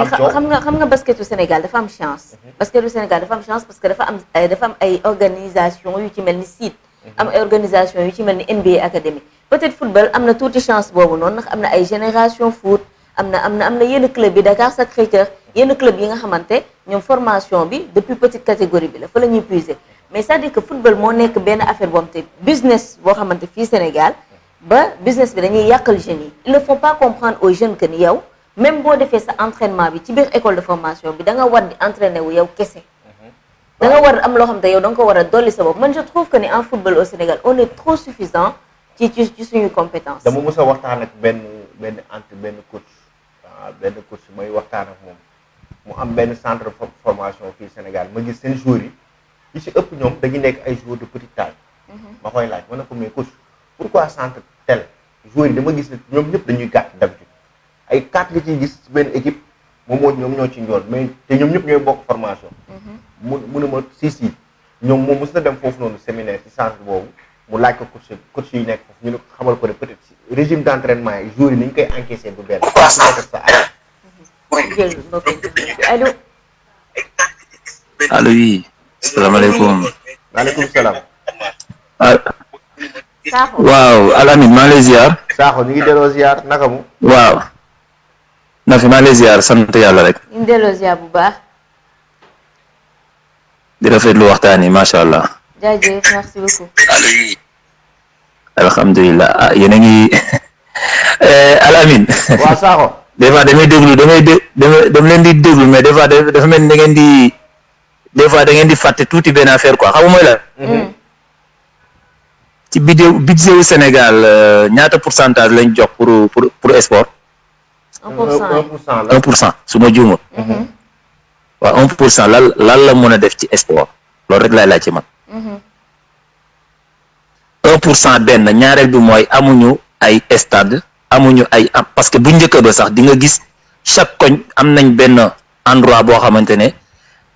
am coow. xam nga basketu Sénégal dafa am chance. basketu Sénégal dafa am chance parce que dafa am ay organisation yu ci mel ni site. am ay organisation yu ci mel ni NBA Academy. peut-être football am na tuuti chance boobu noonu ndax am na ay génération foot am na yenn club yi Dakar Sacré-Cœur yenn club yi nga xamante ñoom formation bi depuis petite catégorie bi la fa la ñuy puiser mais c'est-à-dire que football moo nekk benn affaire boo xamante business boo xamante fii Sénégal ba business bi dañuy yàqal jeunes yi il ne faut pas comprendre aux jeunes que ni yow même boo defee sa entraînement bi ci biir école de formation bi da nga war di entraîner wu yow kese da nga war am loo xamante yow da nga ko war a dolli sa bopp man je trouve que ni en football au Sénégal on est trop suffisant ci suñu compétence. dama mës a waxtaan ak benn coach may waxtaan ak moom mu am benn centre de formation fii Sénégal ma gis seen joueurs yi ci ëpp ñoom dañu nekk ay joueurs de petite taille. ma koy laaj ma ne ko mais coach pourquoi centre tel joueurs yi dama gis ne ñoom ñëpp dañuy gàtt d'habitude ay 4 nga ciy gis ci benn équipe ñoom ñoo ci njool mais te ñoom ñëpp ñooy bokk formation. mu ne ma si ñoom moom mës na dem foofu noonu séminaire ci centre boobu. mu laaj ko coach yi nekk foofu ñu ne xamal ko ne peut-être régime d'entraînement yi joueurs yi ni ñu koy encaisser du benn. allo. allo oui. salaamaaleykum. maaleykum salaam. waaw Alamine maa ngi lay ziar. Sakho ñu ngi delloo ziar naka mu. waaw. na fi maa ngi lay ziar sant yàlla rek. ñu ngi delloo ziar bu baax. di rafetlu waxtaan yi macha allah. jaajëf merci beaucoup. alhamdulilah yéen a ngi Alamine. waaw Sakho. des fois damay leen di déglu mais des fois dafa mel ni da ngeen di des fois da ngeen di fàtte tuuti benn affaire quoi xam nga mooy la. ci budget Sénégal ñaata pourcentage lañ jox pour sport. 1% su ma juumul. waaw 1% lan la mën a def ci sport loolu rek laay laaj ci man. 1% benn ñaareel bi mooy amuñu ay stade amuñu ay parce que bu njëkk ba sax di nga gis chaque koñ am nañ benn endroit boo xamante ne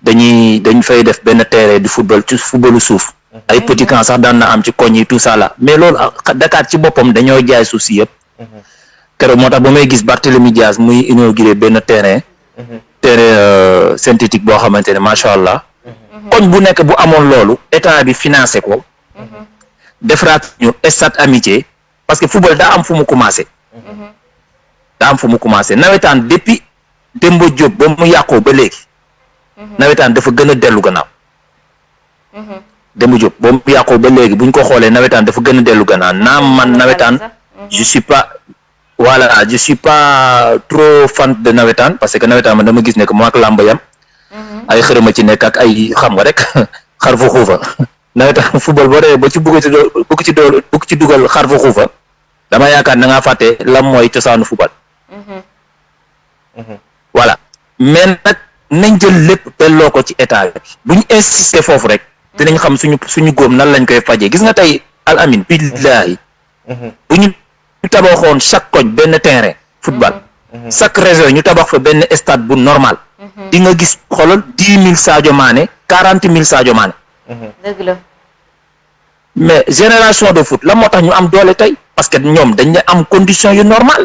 dañ fay def benn terrain du football ci footballu suuf. ay petit camp sax daan na am ci koñ yi tout ça là mais loolu Dakar ci boppam dañoo jaay suuf si yëpp. keroog moo tax ba may gis Barthélémy Dias muy inauguré benn terrain synthétique boo xamante ne macha allah. koñ bu nekk bu amoon loolu état bi financé ko. defaraat ñu stade amitié parce que football daa am fu mu commencé. nawetaan depuis Demba Diop ba mu yàqoo ba léegi. nawetaan dafa gën a dellu gannaaw. Demba Diop ba mu yàqoo ba léegi bu ñu ko xoolee nawetaan dafa gën a dellu gannaaw naam man nawetaan je suis pas voilà je suis pas trop fan de nawetaan parce que nawetaan man dama gis ne que moo ak làmb yam ay xërëma ci nekk ak ay xam nga rek xar fu xuufa nawetaan football boo dee ba ci bëgg ci dugal xar fu xuufa dama yaakaar na ngaa fàtte lam mooy cosaanu football voilà mais nag nañ jël lépp delloo ko ci état bi bu ñu insister foofu rek dinañ xam suñu góom nan lañ koy fajee gis nga tey Al Amine billahi bu ñu tabaxoon chaque koñ benn terrain football chaque région ñu tabax fa benn stade bu normal di nga gis xoolal 10 000 Sadio Mané 40 000 Sadio Mané dëgg la mais génération de foot la moo tax ñu am doole tey parce que ñoom dañ am condition yu normal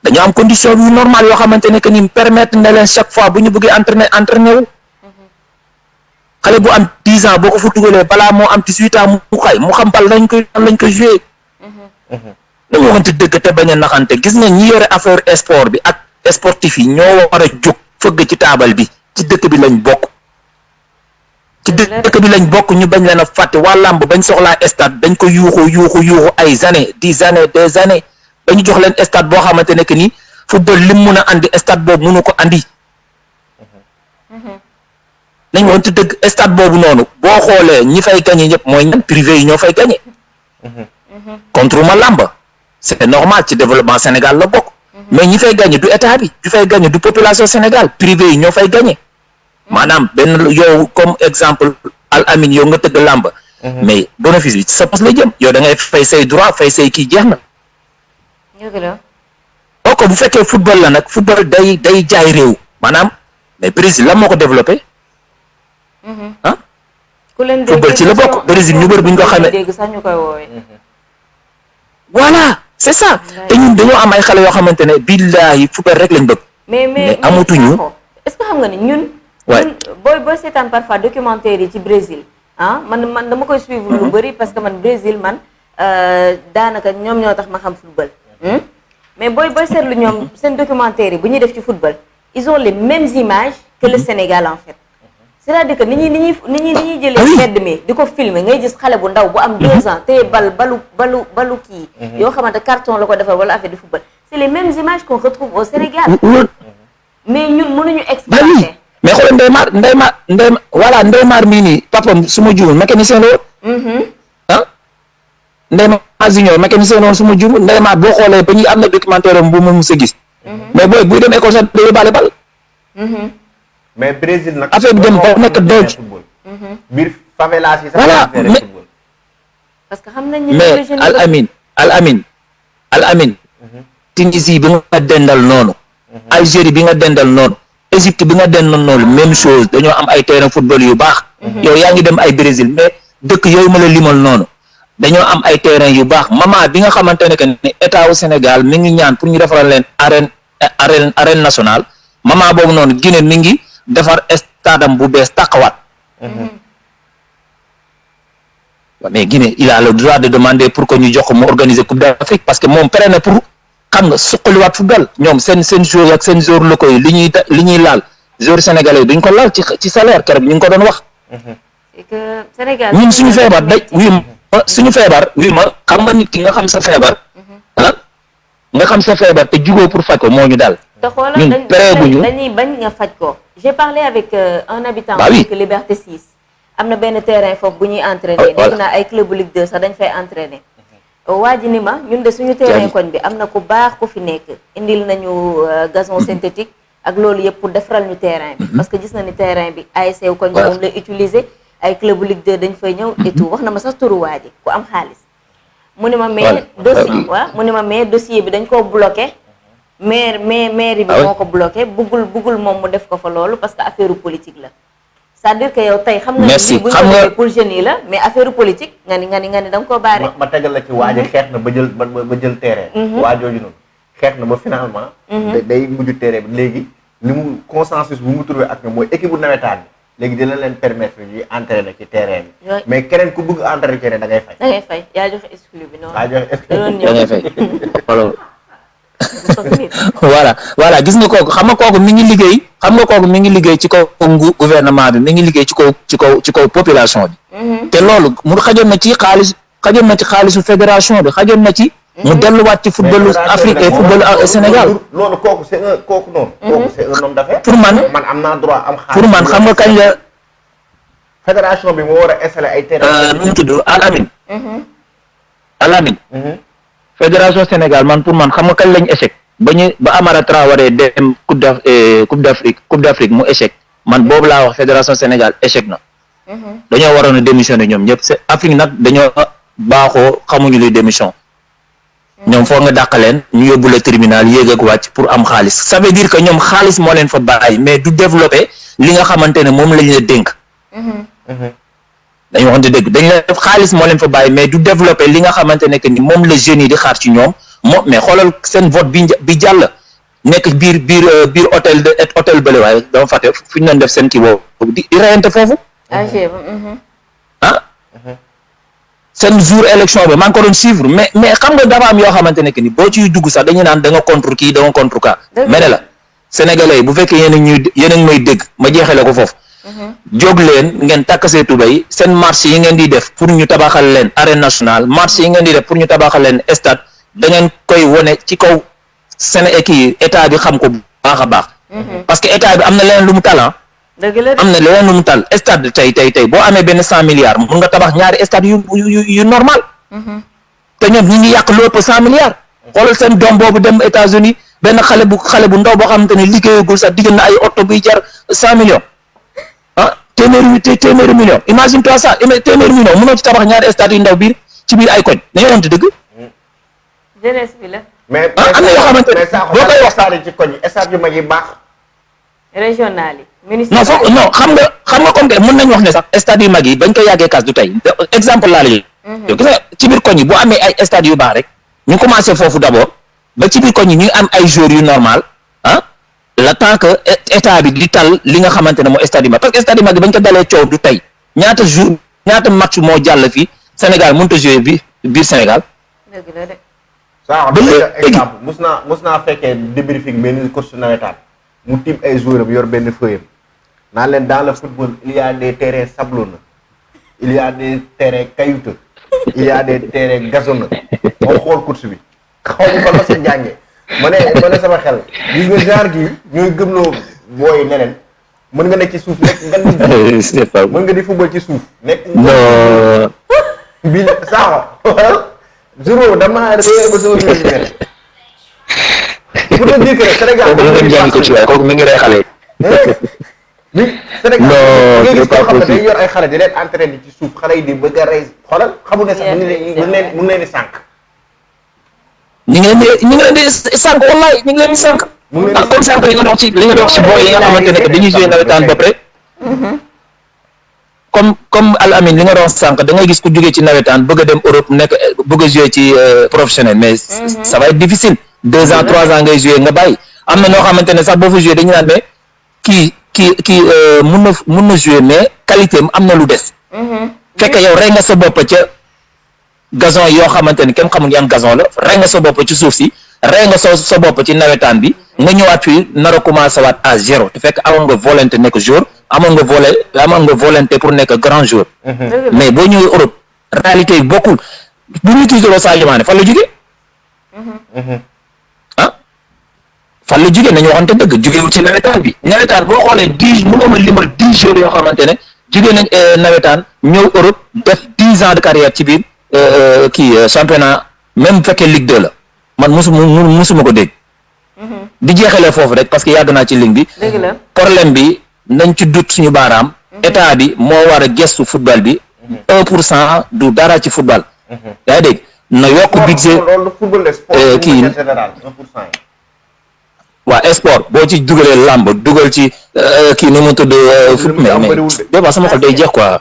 dañu am condition yu normal yoo xamante ne que ni permettre na leen chaque fois bu ñu bëggee entraîner wu xale bu am 10 ans boo ko fa dugalee balaa moo am 18 ans mu xam bal lañ koy joué dañu waxante dëgg te bañ a naxante gis nga ñi yore affaire sport bi ak sportif yi ñoo war a jóg fëgg ci taabal bi ci dëkk bi lañ bokk ñu bañ leen a fàtte waa làmb bañ soxlaa stade dañ ko yuuxu ay années des années ba ñu jox leen stade boo xamante ne que ni football lim mun a andi stade boobu mënu ko andi nañ waxante dëgg stade boobu noonu boo xoolee ñi fay gagné ñëpp mooy ñan privé yi ñoo fay gagné contre ma làmb c'est normal ci développement Sénégal la bokk mais ñi fay gagné du état bi du fay gagné du population Sénégal privé yi ñoo fay gagné maanaam benn yow comme exemple Al Amine yow nga tëgg làmb mais bénéfice bi ci sa poche la jëm yow da ngay fay say droit fay say kii jeex na bu fekkee football la nag football day jaay réew maanaam mais Brésil la moo ko développé football ci la bokk Brésil ñu bëri bu ñu ko xamee voilà c'est ça te ñun dañoo am ay xale yoo xamante ne billahi football rek lañ bëgg mais amatuñu est-ce que xam nga ne ñun booy seetaan parfois documentaire yi ci Brésil man dama koy suivre lu bëri parce que man Brésil man daanaka ñoom ñoo tax ma xam football mais booy seetlu ñoom seen documentaire yi bu ñuy def ci football ils ont les mêmes images que le Sénégal en fait c'est-à-dire que ni ñuy jëlee mbedd mi di ko filmer ngay gis xale bu ndaw bu am 2 ans te balu kii yoo xamante carton la ko defal wala affaire de football c'est les mêmes images qu'on retrouve au Sénégal mais ñun mënuñu exploiter mais xoolal Neymar mii nii papam su ma juumul mécanicien la woon Neymar Junior mécanicien la woon su ma juumul Neymar boo xoolee ba ñuy am na documentaire am bu ma mës a gis mais booy buy dem école sax day yóbbaale bal mais Brésil nag affaire bi dem ba nekk dooj biir favelas yi sax voilà parce que xam nañ ni mais Al Amine Tunisie bi nga dendal noonu Algérie bi nga dendal noonu Égypte bi nga dendal noonu même chose dañoo am ay terrain football yu baax yow yaa ngi dem ay Brésil mais dëkk yooyu ma la limal noonu dañoo am ay terrain yu baax moment bi nga xamante ne que ni état wu Sénégal mi ngi ñaan pour ñu defaral leen arène nationale moment boobu noonu Guinée mi ngi defar stadam bu bees tàqawaat mais Guinée il a le droit de demander pour que ñu jox ko mu organiser Coupe d'Afrique parce que moom pare na pour xam nga suqaliwaat football ñoom seen joueurs ak seen joueurs locaux yi li ñuy laal joueurs sénégalais yi duñ ko laal ci salaire keroog ñu ngi ko doon wax c'est que Sénégal ñun suñu feebar suñu feebar ma xam nga nit ki nga xam sa feebar nga xam sa feebar te jugoo pour faj ko moo ñu daal te xoolal dañuy bañ nga faj ko j'ai parlé avec un habitant de Liberté 6 am na benn terrain foofu bu ñuy entraîner dégg naa ay club Ligue 2 sax dañ fay entraîner waa ji ni ma ñun de suñu terrain koñ bi am na ku baax ku fi nekk indil nañu gazon synthétique ak loolu yëpp pour defaral ñu terrain bi parce que gis na ni terrain bi ASC koñ bi moom lay utiliser ay club Ligue 2 dañ fay ñëw et tout wax na ma sax turu waa ji ku am xaalis mu ne ma mais dossier bi dañ koo bloqué maire bi moo ko bloqué buggul moom mu def ko fa loolu parce que affaire politique la c'est-à-dire que yow tey xam nga ni bu ñu defee pour jeunes yi la mais affaire politique nga ni da nga koo baare ma tegal la ci waaje xeex na ba jël terrain waajooju noonu xeex na ba finalement day mujj terrain bi léegi ni mu consensus bu mu trouvé ak nga mooy équipe bu nawetaan bi léegi dina leen permettre ñuy entraîner ci terrain bi mais keneen ku bëgg entraîner terrain da ngay fay yaa joxe exclu bi noonu da ngay fay voilà gis nga kooku xam nga kooku mi ngi liggéey ci kaw gouvernement bi mi ngi liggéey ci kaw population bi te loolu mu xajoon na ci xaalisu fédération bi xajoon na ci mu delluwaat ci footballu Afrique et footballu Sénégal. loolu kooku c'est un kooku noonu. kooku c'est un homme d'affaires. pour man am naa droit am xaalis. pour man xam nga kañ la. fédération bi moo war a installer ay terrain. nu mu tudd Alamine. fédération Sénégal man pour man xam nga kañ lañ échec. ba Amara Traoré dem coupe d'Afrique mu échec man boobu laa wax fédération Sénégal échec na. dañoo waroon a démissionner ñoom ñëpp c'est Afrique nag dañoo baaxoo xamuñu luy démission. ñoom foog nga dàq leen ñu yóbbu le tribunal yéeg ak wàcc pour am xaalis ça veut dire que ñoom xaalis moo leen fa bàyyi mais du développer li nga xamante ne moom lañ la dénk. dañu waxante dëgg dañ la def xaalis moo leen fa bàyyi mais du développer li nga xamante ne que ni moom la jeunes yi di xaar ci ñoom mais xoolal seen vote bi jàll nekk biir hôtel bële waaye dama fàtte fu ñu doon def seen kii boobu di reyante foofu. seen jour élection bi maa ngi ko doon suivre mais xam nga dafa am yoo xamante ne que ni boo ciy dugg sax dañu naan da nga contre kii da nga contre ka mais ne la sénégalais yi bu fekkee yéen a ngi may dégg ma jeexale ko foofu. jóg leen ngeen takkasee tubéy seen marché yi ngeen di def pour ñu tabaxal leen arène nationale marché yi ngeen di def pour ñu tabaxal leen stade da ngeen koy wone ci kaw kii état bi xam ko bu baax a baax. parce que état bi am na leneen lu mu talent. am na leneen lu mu tal stade tey boo amee benn 100 milliards mun nga tabax ñaari stade yu normal. te ñoom ñi ngi yàq lu ëpp 100 milliards. xoolal seen doom boobu dem États-Unis benn xale bu ndaw boo xamante ne liggéeyagul sax diggal na ay oto buy jar 100 millions. téeméeri millions imagine toi ça téeméeri millions mënoo ci tabax ñaari stade yu ndaw ci biir ay koñ dañoo doon dëgg. jeunesse bi la. mais am na yoo xamante ne boo koy wax stade ci koñ yi stade yu mag yi baax. régional yi. non foog non xam nga comme que mën nañu wax ne sax stade yu mag yi bañ ko yàggee kaas du tey exemple laa la yow gis nga ci biir koñ yi boo amee ay stade yu baax rek ñu commencé foofu d'abord ba ci biir koñ yi ñuy am ay joueurs yu normal le temps que état bi di tal li nga xamante ne moo stade yu mag parce que stade yu mag bañ ko dalee coow du tey ñaata match moo jàll fii Sénégal mënut a jouer biir Sénégal. dëgg la de. saa exemple mus naa fekkee débriefing benn coach nawetaan mu tiim ay joueurs am yor benn feuille naan leen dans le football il y a des terrains sablonneux il y a des terrains caillouteux il y a des terrains gazonneux moo xool course bi xaw ma fa la sa jàngee ma ne sama xel gis nga genre gi ñooy gëmloo booy neneen mën nga nekk ci suuf nekk mën nga di football ci suuf nekk bi saaxo jour boobu dama réer ba sama biir pour te dire que Sénégal kooku mi ngi rey xale Sénégal gis koo xam ne day yor ay xale di leen entraîné ci suuf xale yi di bëgg a rey xoolal xamu ne sax mu ngi leen di sànq ñu ngi leen di sànq wallaay ñu ngi leen di sànq comme sànq li nga dox ci booy yi nga xamante ne dañuy joué nawetaan ba pare comme Al Amine li nga doon sànq da ngay gis ku jógee ci nawetaan bëgg a dem Europe bëgg a jouer ci professionnel mais ça va être difficile 2 ans 3 ans ngay jouer nga bàyyi am na ñoo xamante ne sax boo fa jouer dañu naan mais kii mun na jouer mais qualité am na lu des fekk yow rey nga sa bopp ca gazon yoo xamante ne kenn xamul yan gazon la rey nga sa bopp ci suuf si rey nga sa bopp ci nawetaan bi nga ñëwaat fii nar a commencé waat à zéro te fekk amoon nga volonté nekk jour amoon nga volonté pour nekk grand joueur mais boo ñëwee Europe réalité yi bokkul bu ñu tiitaloo Sadio Mané fan la jógee fan la jógee nañu waxante dëgg jógewul ci nawetaan bi nawetaan boo xoolee 10 mënoo ma limal 10 joueurs yoo xamante ne jógee nañ nawetaan ñëw Europe def 10 ans de carrière ci biir championnat même bu fekkee Ligue 2 la man musuma ko dégg di jeexalee foofu rek parce que yàgg naa ci ligne bi problème bi nañ ci dut suñu baaraam état bi moo war a gestu football bi 1% du dara ci football yaa dégg na yokk budget kii waa sport boo ci dugalee làmb dugal ci kii ni mu tudd foot mais débat sama xol day jeex quoi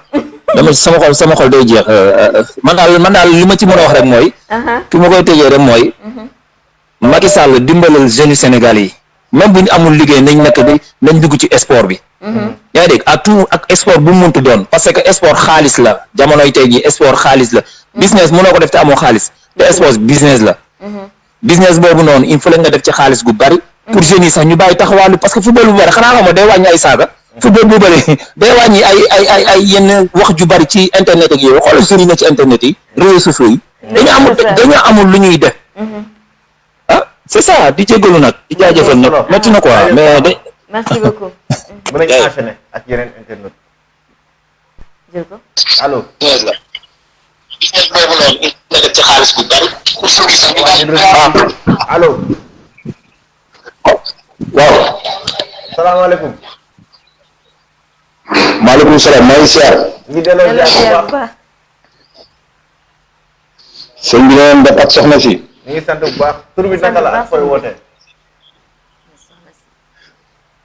dama sama xol day jeex man daal li ma ci mën a wax rek mooy fi ma koy tëjee rek mooy Macky Sall dimbalal jeunes Sénégal yi même bu ñu amul liggéey nañ dugg ci sport bi yaa dégg ak sport bu mu muntu doon parce que sport xaalis la jamonoy tey jii sport xaalis la business mënoo ko def te amoo xaalis te sport business la business boobu noonu il faut nga def ci xaalis gu bari pour jeunes yi sax ñu bàyyi taxawaalu parce que football bu bari xanaa xamoo day wàññi ay saaga football bu bari day wàññi ay yenn wax ju bari ci internet ak yooyu xoolal jeunes yi na ci internet yi réseaux sociaux yi dañoo amul lu ñuy def ah c'est ça di jégalu nag di jaajëfal nag métti na quoi mais de. merci beaucoup. mën nañu enchaîner ak yeneen internet. jël ko. allo. ci xaalis bu bari. allo. waaw. salaamaaleykum. maaleykum salaam maa ngi siyaar. ñu delloo ziar bu baax. sëñ bi ngeen def ak soxna si. ñu ngi sant bu baax tur bi naka la ak fooy wootee.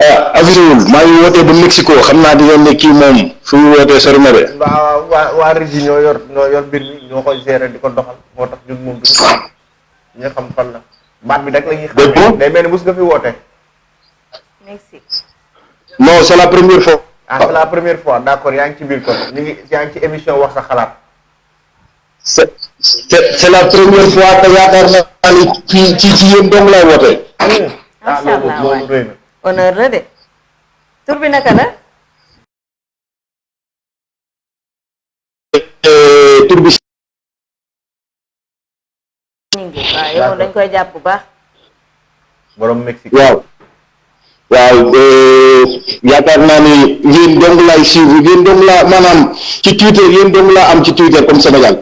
ah avisewul maa ngi wootee ba Mexico xam naa di ngeen ne kii moom fu mu wootee sori na de. waaw waa régie ñoo yor mbir mi ñoo koy gérer di ko doxal moo tax ñun moom duñu ñu xam fan la baat bi rek la ñuy xam. day mel ni mos nga fi woote. Mexique. non c'est la première fois. ah c'est la première fois d'accord yaa ngi ci biir kon yaa ngi ci émission wax sa xalaat. c'est la première fois te yaakaar naa ni ci yéen dong laay wootee. macha allah loolu rëy na. honneur la de. tur bi naka la. tur bi. waaw yow dañ koy jàpp bu baax. borom Mexique. waaw yaakaar naa ni yéen dong laay suivre yéen dong laa maanaam ci Twitter yéen dong laa am ci Twitter comme Sénégal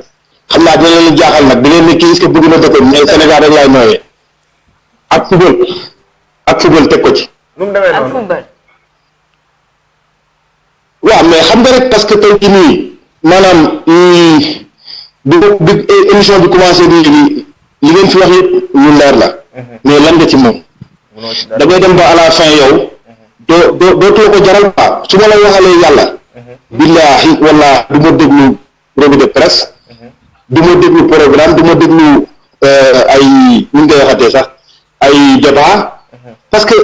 xam naa dina leen jaaxal nag di ngeen ne kii est-ce que bëgg na dëkk mais Sénégal rek laay nooyee ak football teg ko ci. nu mu demee ak noonu football. waaw mais xam nga rek parce que tey jii nii maanaam bi émission bi commencé nii li ngeen fi wax yëpp lu leer la mais lan nga ci moom da ngay dem ba à la fin yow dootoo ko jaral quoi su ma la waxalee yàlla billaahi wallaahi du ma déglu revue de presse du ma déglu programme du ma déglu ay ñu ngi koy waxatee sax ay débat parce que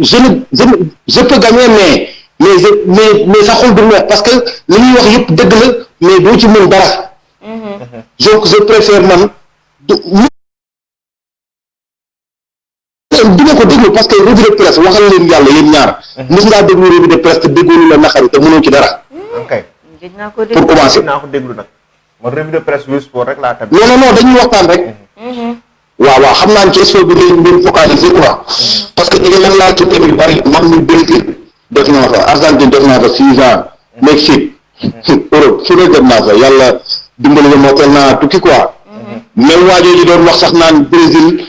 je peux gagner mais sa xol du neex parce que li ñuy wax yëpp dëgg la mais doo ci mën dara donc je préfère man du ma ko déglu parce que revue de presse waxal leen yàlla yéen ñaar mos ngaa déglu revue de presse te déggoolu la naqari te mënoo ci dara ok pour commencer naa ko déglu nag man revue de presse yu sport rek laa tamit non dañuy waxtaan rek waaw xam naa ne ci sport bi ngeen focaliser quoi parce que ñu ngi laal ci thème yu bari man ñu Brésil def naa fa Argentine def naa fa 6 ans Mexique Europe fu ne def naa fa yàlla dimbali nga moo teel naa tukki quoi même waajoo ji doon wax sax naan Brésil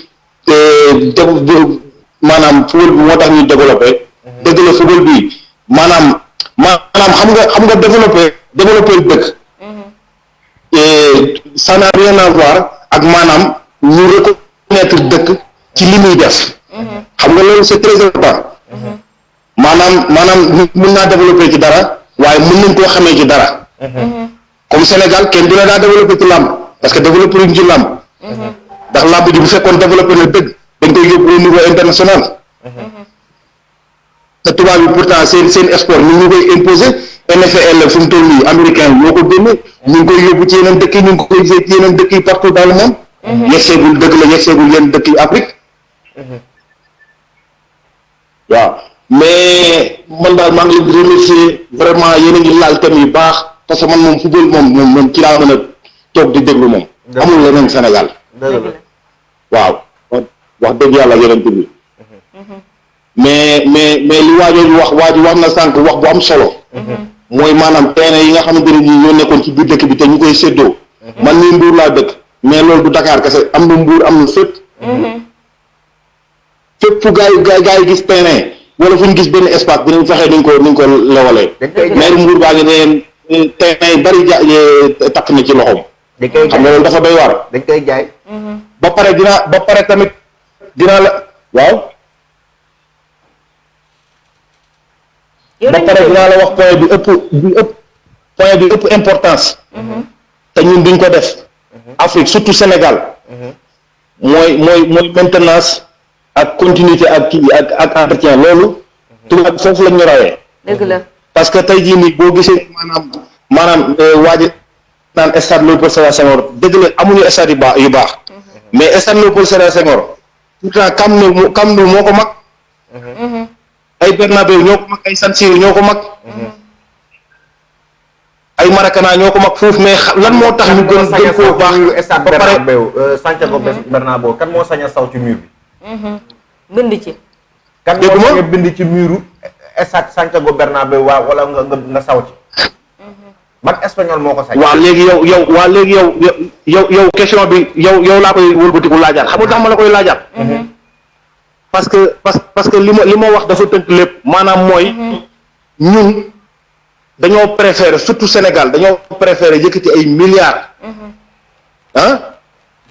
maanaam football bi moo tax ñu développé dëgg la football bi maanaam xam nga développé dëkk ça n'a rien à voir ak maanaam ñu reconnaître dëkk ci li muy def xam nga loolu c'est très important maanaam mën naa développé ci dara waaye mën nañ koo xamee ci dara comme Sénégal kenn du la daa développé ci làmb parce que développé luñ ci làmb ndax làmb ji bu fekkoon développé na dëgg dañ koy yóbbu au niveau international te tubaab yi pourtant seen sport ñu ngi koy imposer NFL fu mu toll nii américain yi ñoo ko génne ñu ngi koy yóbbu ci yeneen dëkk yi ñu ngi koy ci yeneen dëkk yi partout dans le monde yegseegul dëgg la yegseegul yenn dëkk yi Afrique waaw mais man daal maa ngi leen di remercier vraiment yéen a ngi laal thème yu baax parce que man moom football moom ci laa mën a toog di déglu moom amul leneen Sénégal waaw wax dëgg yàlla yeneen bi mais li waajooju wax na sànq wax bu am solo mooy maanaam terrain yi nga xamante ne ñi ñoo nekkoon ci biir dëkk bi te ñu koy séddoo man nii Mbuur laa dëkk mais loolu du Dakar kese am na Mbuur am na fépp fu gaa yi gis terrain wala fu ñu gis benn espace dinañ fexe niñ ko lewalee maire Mbuur baa ngi ne terrain yi bari takk na ci loxoom xam nga loolu dafa doy waar dañ koy jaay ba pare tamit dinaa la waaw ba pare dinaa la wax point bi ëpp importance te ñun duñ ko def Afrique surtout Sénégal mooy maintenance ak continuité ak kii ak entretien loolu tubaab foofu lañ ñu rawee dëgg la parce que tey jii nii boo gisee maanaam waaji naan stade Léopold Sédar Senghor dëgg la amuñu stade yu baax mais stade Léopold Sédar Senghor pourtant Camp Nou moo ko mag ay Bernabéu ñoo ko mag ay San Siro ñoo ko mag ay Maracana ñoo ko mag foofu mais lan moo tax ñu gën koo baax stade Bernabéu Santiago Bernabéu kan moo sañ a saw ci mur bi. bind ci. kan moo sañ a bind ci muru stade Santiago Bernabéu wala nga saw ci. ban espagnol moo ko sañ. waaw léegi yow question bi yow laa koy wëlbatiku laajaat xam nga tax ma la koy laajaat. parce que li ma wax dafa tënk lépp maanaam mooy ñun dañoo préférer surtout Sénégal dañoo préférer yëkkati ay milliards.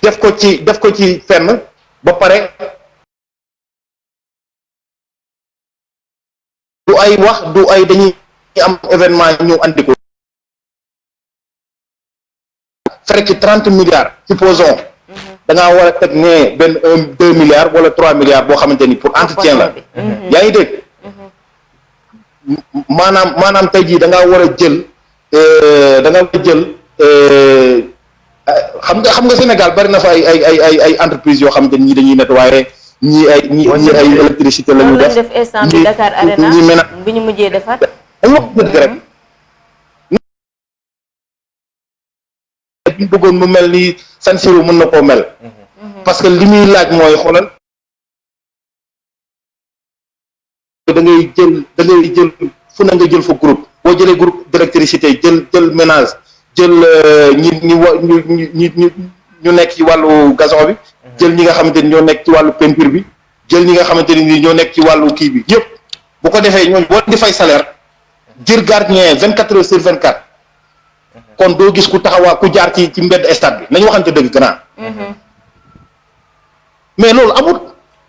def ko ci fenn ba pare du ay wax du ay dañuy am événement ñu andi ko. fere ci 30 milliards supposons da ngaa war a teg ne benn 2 milliards wala 3 milliards boo xamante ni pour entretien la yaa ngi dégg maanaam tey jii da ngaa war a jël xam nga Sénégal bari na fa ay entreprises yoo xamante ni ñii dañuy nettoyer ñii ay électricité la ñu def ñii Dakar Arena bi ñu mujjee defar dañ wax dëgg rek ñu bëggoon mu mel ni San Siro mën na koo mel parce que li muy laaj mooy xoolal da ngay jël fu na nga jël fa groupe boo jëlee groupe d'électricité jël ménage jël ñu nekk ci wàllu gazon bi jël ñi nga xamante ni ñoo nekk ci wàllu peinture bi jël ñi nga xamante ni ñoo nekk ci wàllu kii bi yëpp bu ko defee ñooñu boo di fay salaire jël gardien 24 heures sur 24 kon doo gis ku taxawaa ku jaar ci mbedd stade bi nañu waxante dëgg gannaaw mais loolu amul.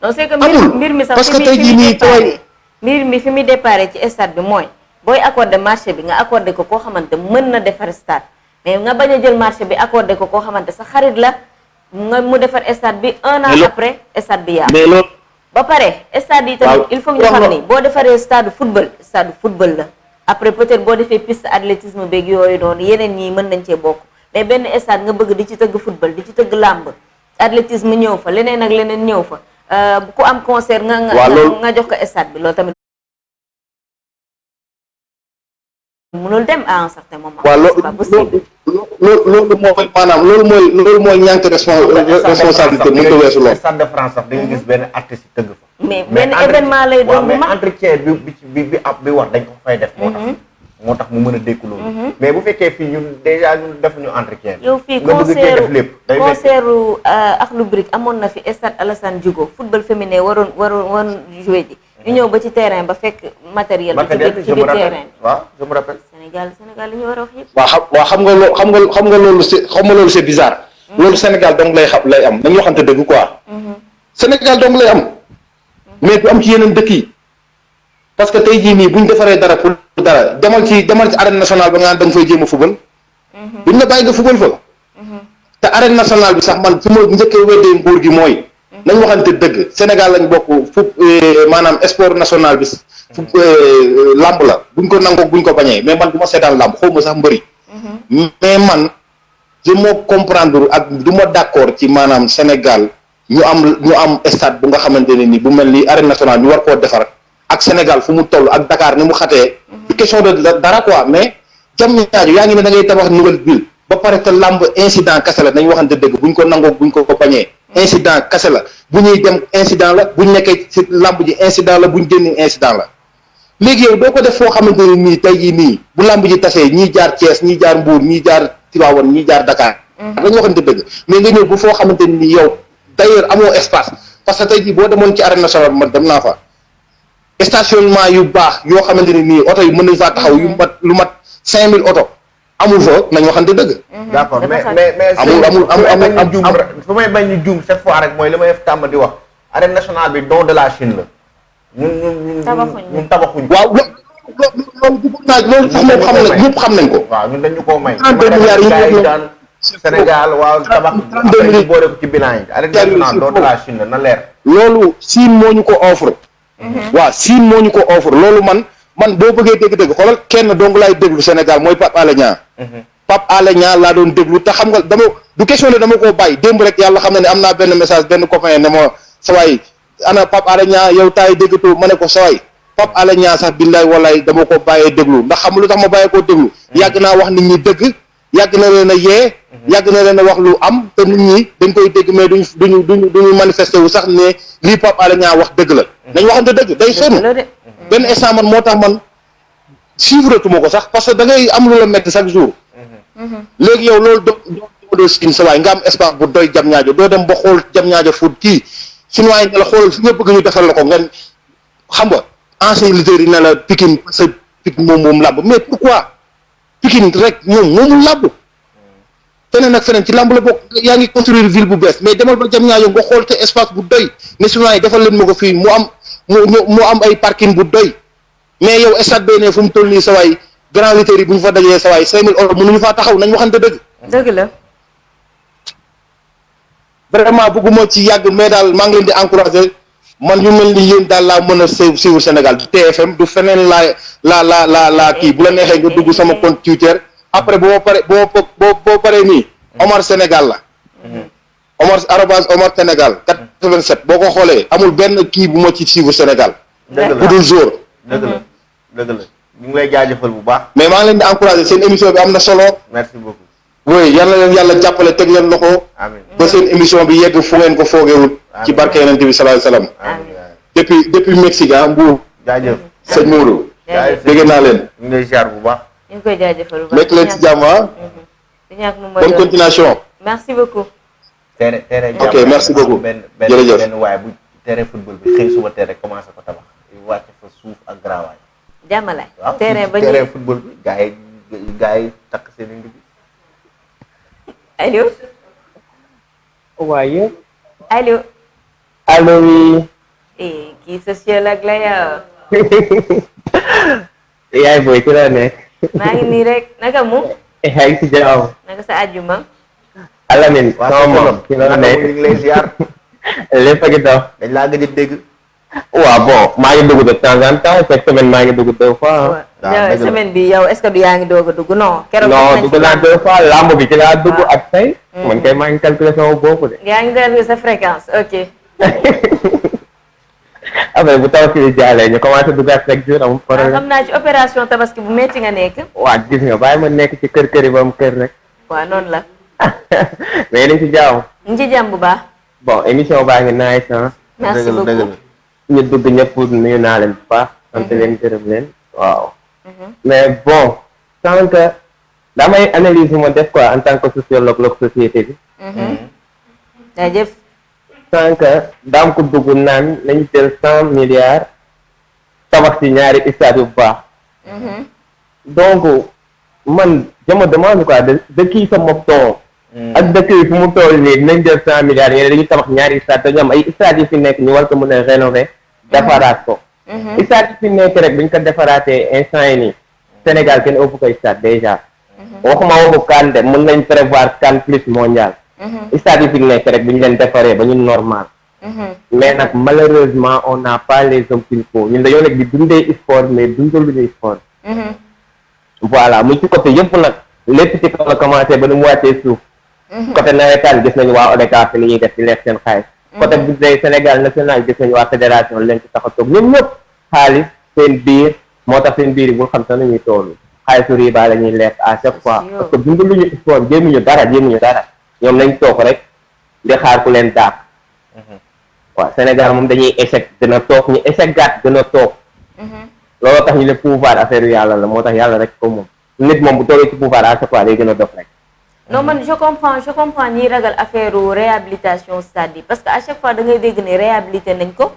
non c'est que mbir mi sax parce que tey jii nii mbir mi fi muy déparé ci stade bi mooy booy accordé marché bi nga accordé ko koo xamante mën na defar stade mais nga bañ a jël marché bi accordé ko koo xamante sa xarit la nga mu defar stade bi un an après stade bi yaa mais loolu ba pare stade yi tamit il faut ñu xam ni boo defaree stade football la après peut-être boo defee piste athlétisme beeg yooyu noonu yeneen ñii mën nañ cee bokk mais benn stade nga bëgg di ci tëgg football di ci tëgg làmb athlétisme ñëw fa leneen ak leneen ñëw fa ku am concert nga jox ko stade bi loolu tamit mënul dem à un certain moment. waaw loolu mooy maanaam loolu mooy ñàkk responsabilité mu ko weesu loolu. stade de France sax da nga gis benn artiste tëgg fa. mais benn événement lay doon bu mag entretien bi war dañ ko fay def. moo tax mu mën a dékku loolu. mais bu fekkee fii ñun déjà ñun defuñu entretien. yow fii concertu Akhlou Brick amoon na fi stade Alassane Djigo football féminin waroon jouer ji. ñu ñëw ba ci terrain ba fekk matériel bi ci biir terrain bi. waaw je me rappelle. Sénégal li ñu war a wax yëpp. waaw xam nga loolu c'est bizarre. loolu Sénégal dong lay am nañu waxante dëgg quoi. Sénégal dong lay am. mais du am ci yeneen dëkk yi. parce que tey jii nii bu ñu defaree dara pour dara demal ci arène nationale ba nga naan da nga fay jéem a fubal. duñ la bàyyi nga fubal fa. te arène nationale bi sax man fi ma njëkkee weddee nguur gi mooy. nañ waxante dëgg Sénégal lañ bokk maanaam sport national bi làmb la buñ ko nangoo buñ ko bañee mais man du ma seetaan làmb xaw ma sax mbëri mais man je me comprendre ak du ma d'accord ci maanaam Sénégal ñu am stade bu nga xamante ne ni bu mel ni arène nationale ñu war koo defar ak Sénégal fu mu toll ak Dakar ni mu xatee du question de dara quoi mais jam ñaajo yaa ngi ne da ngay tabax nouvelle ville ba pare te làmb incident kese la nañ waxante dëgg buñ ko nangoo buñ ko bañee incident kese la bu ñuy dem incident la buñ nekkee ci làmb ji incident la buñ génnee incident la léegi yow doo ko def foo xamante ne nii tey jii nii bu làmb ji tasee ñii jaar Thiès ñii jaar Mbour ñii jaar Tivaouane ñii jaar Dakar dañu waxante dëgg mais nga ñëw bu foo xamante ne nii yow d'ailleurs amoo espace parce que tey jii boo demoon ci arène nationale man dem naa fa stationnement yu baax yoo xamante ne nii oto yi mën nañ faa taxaw yu mat lu mat 5000 oto amul fa nañ waxante dëgg. d'accord mais amul fu may bañ ñu juum chaque fois rek mooy li may tàmm di wax arène nationale bi don de la Chine la. ñun tabaxuñ. waaw loolu bëgg naa loolu sax moom xam nañ ñëpp xam nañ ko. waaw ñun dañu koo may. 32 milliards yi daan Sénégal waaw tabax. 32 milliards boole ko ci bilan yi. arène nationale don de la Chine la na leer. loolu Chine moo ñu ko offre. waaw Chine moo ñu ko offre loolu man boo bëggee dégg-dégg xoolal kenn dong laay déglu Sénégal mooy Pape Alé Niang. Pape Alé Niang laa doon déglu te xam nga du question ne dama koo bàyyi démb rek yàlla xam na ne am naa benn message benn copain ne ma sawaay ana Pape Alé Niang yow taay déggatoo ma ne ko sawaay Pape Alé Niang sax billaay wallaay dama ko bàyyee déglu ndax xam lu tax ma bàyyee koo déglu yàgg naa wax nit ñi dëgg yàgg na leen a yee yàgg na leen a wax lu am te nit ñi dañ koy dégg mais duñu manifesté wu sax ne lii Pape Alé Niang wax dëgg la nañ waxante dëgg day sonn benn instant man moo tax man suivre tuma ko sax parce que da ngay am lu la métti chaque jour léegi yow loolu doo siin sa waay nga am espace bu doy jam ñaajo doo dem ba xool jam ñaajo fu kii chinois yi ne la xoolal fi nga bëgg ñu defal la ko ngeen xam nga ancien leader yi ne la Pikine parce que Pikine moom làmb mais pourquoi Pikine rek moomul làmb feneen ak feneen ci làmb la bokk yaa ngi construire ville bu bees mais demal ba jam ñaajo nga xool te espace bu doy ne chinois yi defal leen ma ko fii mu am ay parking bu doy mais yow stade bee ne fu mu toll nii sa waay grand lutteurs yi bu ñu fa dajee sa waay 5000 euros mënuñu faa taxaw nañ waxante dëgg. dëgg la. vraiment bëgguma ci yàgg mais daal maa ngi leen di encourager man ñu mel ni yéen daal laa mën a suivre Sénégal TFM du feneen laa kii bu la neexee nga dugg sama compte Twitter après boo paree nii Omar Sénégal la. Omar Sénégal 87 boo ko xoolee amul benn kii bu ma ci suivre Sénégal. bu dul jour. dëgg la ñu ngi lay jaajëfal bu baax. mais maa ngi leen di encourager seen émission bi am na solo. merci beaucoup. oui yàlla leen yàlla jàppale teg leen loxo. amiin ba seen émission bi yegg fu ngeen ko foogewul. ci barke Yonent bi sallallahu alayhi wasallam. depuis Mexique Mbour. jaajëf sëñ Mourou. jaajëf dégg naa leen. ñu ngi lay ziar bu baax. ñu ngi koy jaajëfal bu baax. nekk leen ci jàmm. bonne continuation. merci beaucoup. tere ok merci beaucoup jërëjëf benn waaye bu tere football bi xëy suba tere commencé ko tabax wàcc fa suuf ak garawaay. jàmmalaay. waaw terrain ba tere football bi gars yi takk seen i ndigg. allo. waaye. allo. allo oui. kii sociologue la yow. yaay booy ci la nekk. maa ngi nii rek naka mu. yaa ngi si jaww. naka sa àjjuma. Alamine. waaw moom ci la nekk ñu ngi lay ziar. lépp a ngi dox. dañ laa gëj a dégg. waaw bon maa ngi dugg de temps en temps cette semaine maa ngi dugg 2 fois. waaw semaine bi yow est-ce que du yaa ngi doog a dugg non. keroog non dugg naa 2 fois lamb bi ci laa dugg ak tey. man kay maa ngi calculer sama bopp de. yaa ngi dellu sa fréquence ok. après bu taw si jaalee ñu commencé duggaat chaque jour amul waaw problème. xam naa ci opération tabaski bu metti nga nekk. waaw gis nga bàyyi ma nekk ci kër yi ba mu kër rek. waaw noonu la. mais nañ ci jaaw. ñu ci jàmm bu baax. bon émission baa ngi nice ah. merci beaucoup. ñu dugg ñëpp nuyu naa leen bu baax. sant leen gërëm leen waaw. mais bon tant que damay analyse ma def quoi en tant que sociologue la société bi. jaajëf. tant que daam ko dugg naan nañu jël 100 milliards tabax ci ñaari stade yu baax. donc man je me demande quoi de kii sa moom ton. ak dëkk yi fu mu toll nii dinañ jël 100 milliards yéen dañuy tabax ñaari stade te ñu am ay stades yi fi nekk ñu war ko mën a rénover defaraat ko. stade yi fi nekk rek bu ñu ko defaraatee instant yi nii Sénégal kenn ëpp ko stade déjà. waxuma waxu CAN de mën nañ prévoir CAN plus mondial. stade yi fi nekk rek bu ñu leen defaree ba ñu normal. mais nag malheureusement on n'a pas les hommes qu'il faut ñun dañoo nekk di dundee sport mais dundal lu ñuy sport. voilà muy ci côté yëpp nag lépp ci kaw la commencé ba nu mu wàccee suuf. côté nawetaan gis nañu waa ODCAV li ñuy def di lekk seen xaalis. côté budget Sénégal national gis nañu waa fédération leen ci tax a toog ñoom ñëpp xaalis seen biir moo tax seen biir yi bul xam sax nu ñuy toll xaalisu riba la ñuy lekk à chaque fois parce que dundu lu ñu sport jéemuñu dara ñoom nañ toog rek di xaar ku leen daax. waaw Sénégal moom dañuy échec dina toog ñu échec gaat dina toog. looloo tax ñu ne pouvoir affaire yu yàlla la moo tax yàlla rek ko moom nit moom bu toogee ci pouvoir à chaque fois day gën a dof rek. non man je comprends ñiy ragal affaire réhabilitation stade yi parce que à chaque fois da ngay dégg ne réhabilité nañ ko.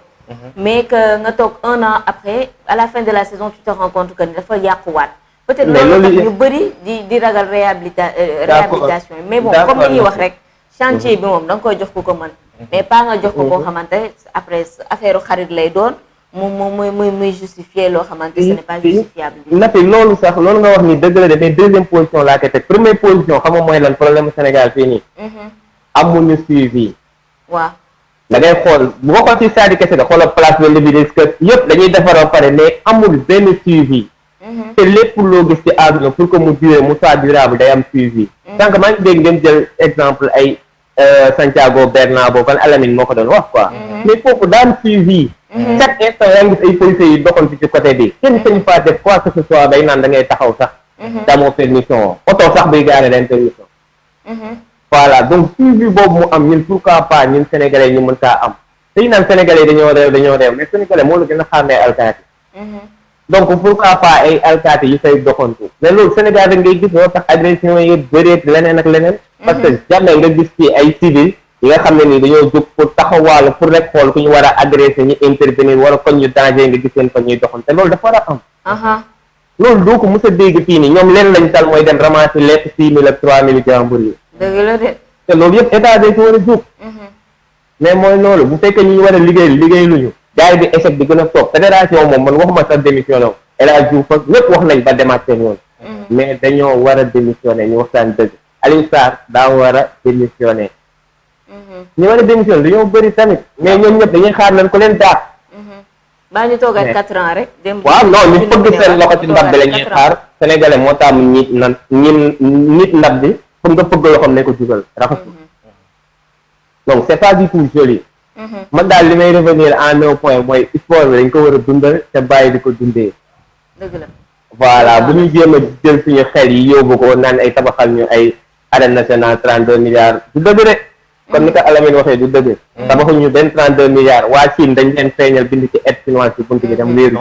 mais que nga toog 1 an après à la fin de la saison tu te rends compte que dafa yàquwaat. peut-être loolu tax ñu bëri di ragal réhabilitation yi mais bon comme li ñuy wax rek. chantier bi moom da nga koy jox ko mën. mais pas nga jox ko koo xamante après affaire xarit lay doon. muy justifier loo xamante ce n'est pas justifiable. Nafi loolu sax loolu nga wax ni dëgg la de mais deuxième position laa koy teg première position xam nga mooy lan problème Sénégal fii nii. amuñu suivi. waaw. da ngay xool bu ko xool ci stade kese nga xoolal place de l'Obélisque yëpp dañuy defar ba pare mais amul benn suivi. te lépp loo gis ci àdduna pour que mu durer mu soit durable day am suivi. donc maa ngi dégg ngeen jël exemple ay Santiago Bernabéu Van Alamine moo ko doon wax quoi. mais foofu daa am suivi. chaque instant yaa ngi gis ay policiers yi doxantu ci côté bi kenn sañu faa def quoi que ce soit bay naan da ngay taxaw sax damoo permission oto sax bay gaare leen permission voilà donc suivi boobu mu am ñun pourquoi pas ñun sénégalais ñu mën kaa am tey naan sénégalais dañoo réew mais sénégalais moo la gën a xàmmee alkaati donc pourquoi pas ay alkaati yu say doxantu mais loolu Sénégal rek ngay gis moo tax agression yi bëreet leneen ak leneen parce que jamais nga gis ci ay civil yi nga xam ne ni dañoo jóg pour taxawaalu pour rek xool ku ñu war a agressé ñu intervenir wala kon ñu danger nga gis leen fa ñuy doxante loolu dafa war a am loolu doo ko mos a dégg fii nii ñoom leen lañ tal mooy dem ramasser lekk 6 000 ak 3 000 jàmbur yi dëgg la de te loolu yëpp état dañ ko war a jóg mais mooy loolu bu fekkee ñu war a liggéey luñu gars yi di échec di gën a toog fédération moom man waxuma sax démissionné El Hadj Diouf ak ñëpp wax nañ ba demaat seen yoon mais dañoo war a démissionné ñu waxtaan dëgg Aliou Sarr daa war a démissionné ñu war a démissionné dañoo bëri tamit mais ñoom ñëpp dañuy xaar leen ko leen daat baa ñu toogaat 4 ans rek waaw non ñu fëgg seen loxo ci ndab bi la ñuy xaar sénégalais moo tax nit ndab bi pour nga fëgg loxoom ne ko jugal raxasu donc c'est pas du tout joli man daal li may revenir en un point mooy sport bi dañ ko war a dundal te bàyyi di ko dundee dëgg la voilà bu ñu jéem a jël suñu xel yi yóbbu ko naan ay tabaxal ñu ay arène nationale 32 milliards du dëgg de comme ni ko Alamine waxee du dëgg tabaxuñu benn 32 milliards waa Chine dañ leen feeñal bind ci aide chinoise ci bunt bi dem wéeru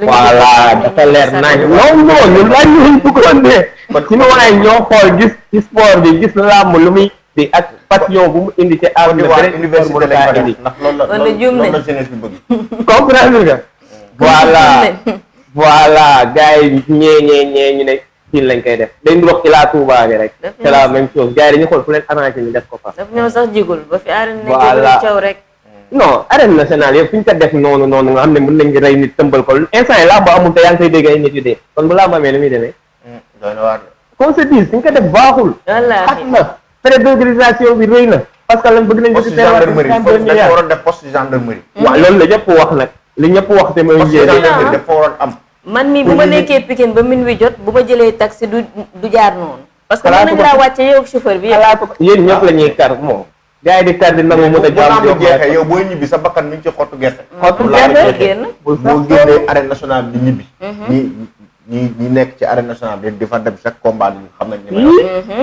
voilà dafa leer nañ non ñu laaj ñu bëggoon de ci waaye ñoo xool gis sport bi gis làmb lu muy di ak passion bu mu indi ci àdduna bi université lañ ko def ndax loolu la jeunesse bi bëgg comprendre nga voilà gars yi ñee ñu ne Chine lañ koy def dañ wax ci la Touba bi rek c'est la même chose gars yi dañuy xool fu leen arrangé ñu def ko fa daf ñoo sax jigul ba fi arène nekk caw rek non arène nationale yëpp fu ñu ko def noonu nga xam ne mën nañ rey nit tëmbal ko instant yi làmb amul te yaa ngi koy dégg ay nit yu dee kon bu làmb amee lu muy demee qu'on se dise suñ ko def baaxul xat na frais d'organisation bi rëy na parce que lan bëgg nañ poste gendarmerie dafa waroon def poste gendarmerie waaw loolu la ñëpp wax nag li ñëpp wax te mooy njëriñ dafa waroon am man mii bu ma nekkee Pikine ba minuit jot bu ma jëlee taxi du jaar noonu parce que mën nañ laa wàcce yow ak chauffeur bi yéen ñëpp la ñuy kar moom gars yi di kar di nangu mën a jàmm jeexee yow booy ñibbi sa bakkan mi ngi ci xottu gerte génn boo génnee arène nationale di ñibbi ñi nekk ci arène nationale bi di fa dem chaque combat yi xam nañ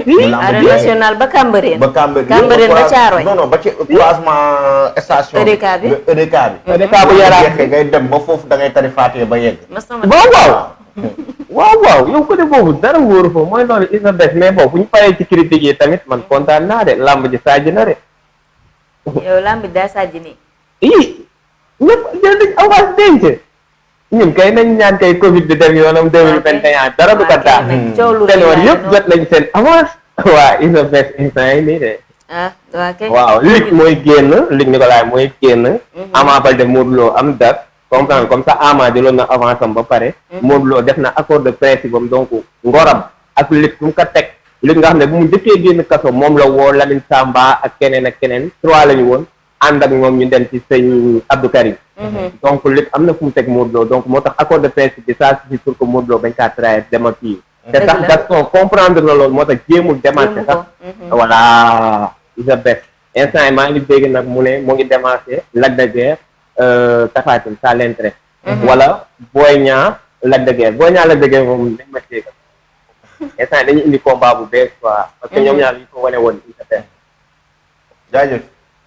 ni arène nationale ba Cambérène ba Thiaroye non ba ci croisement station EDK bi bu Yaraax ngay dem ba foofu da ngay tari faatee ba yegg waaw yow côté boobu dara wóoru foofu mooy loolu is na bes mais bon bu ñu paree ci critique yi tamit man kontaan naa de làmb ji sajj na de yow làmb ji daa sajj nii ñëpp jël dañ avance denc ñun kay nañ ñaan kay Covid bi dem yoonam 2021 dara du ko daal téléwoon yëpp jot nañ seen avance waa is na bes instant yi nii de waaw lig mooy génn lig Nicolas mooy génn Ama Baldé Modou Lo am date comprendre comme ça Ama jëloon na avance am ba pare Modou Lo def na accord de principe am donc ngoram ak lig fu mu ko teg lig nga xam ne bu mu njëkkee génn kaso moom la woo Lamine Samba ak keneen 3 lañu woon ànd ak ñoom ñu dem ci sëñ Abdou Karim donc lig am na fu mu teg Modou Lo donc moo tax accord de principe bi ça suffit pour que Modou Lo bañ kaa trahir demal fii te sax Gaston comprendre na loolu moo tax jéemul démarché sax voilà isa bes instant yi maa ngi dégg nag mu ne mu ngi démarché Lac de Guiers Tapha Tine ça l'intéresse wala Boy Niang Lac de Guiers moom dañ ma séega instant yi dañuy indi combat bu bees quoi parce que ñoom ñaar li ko wane woon isa bes jaajëf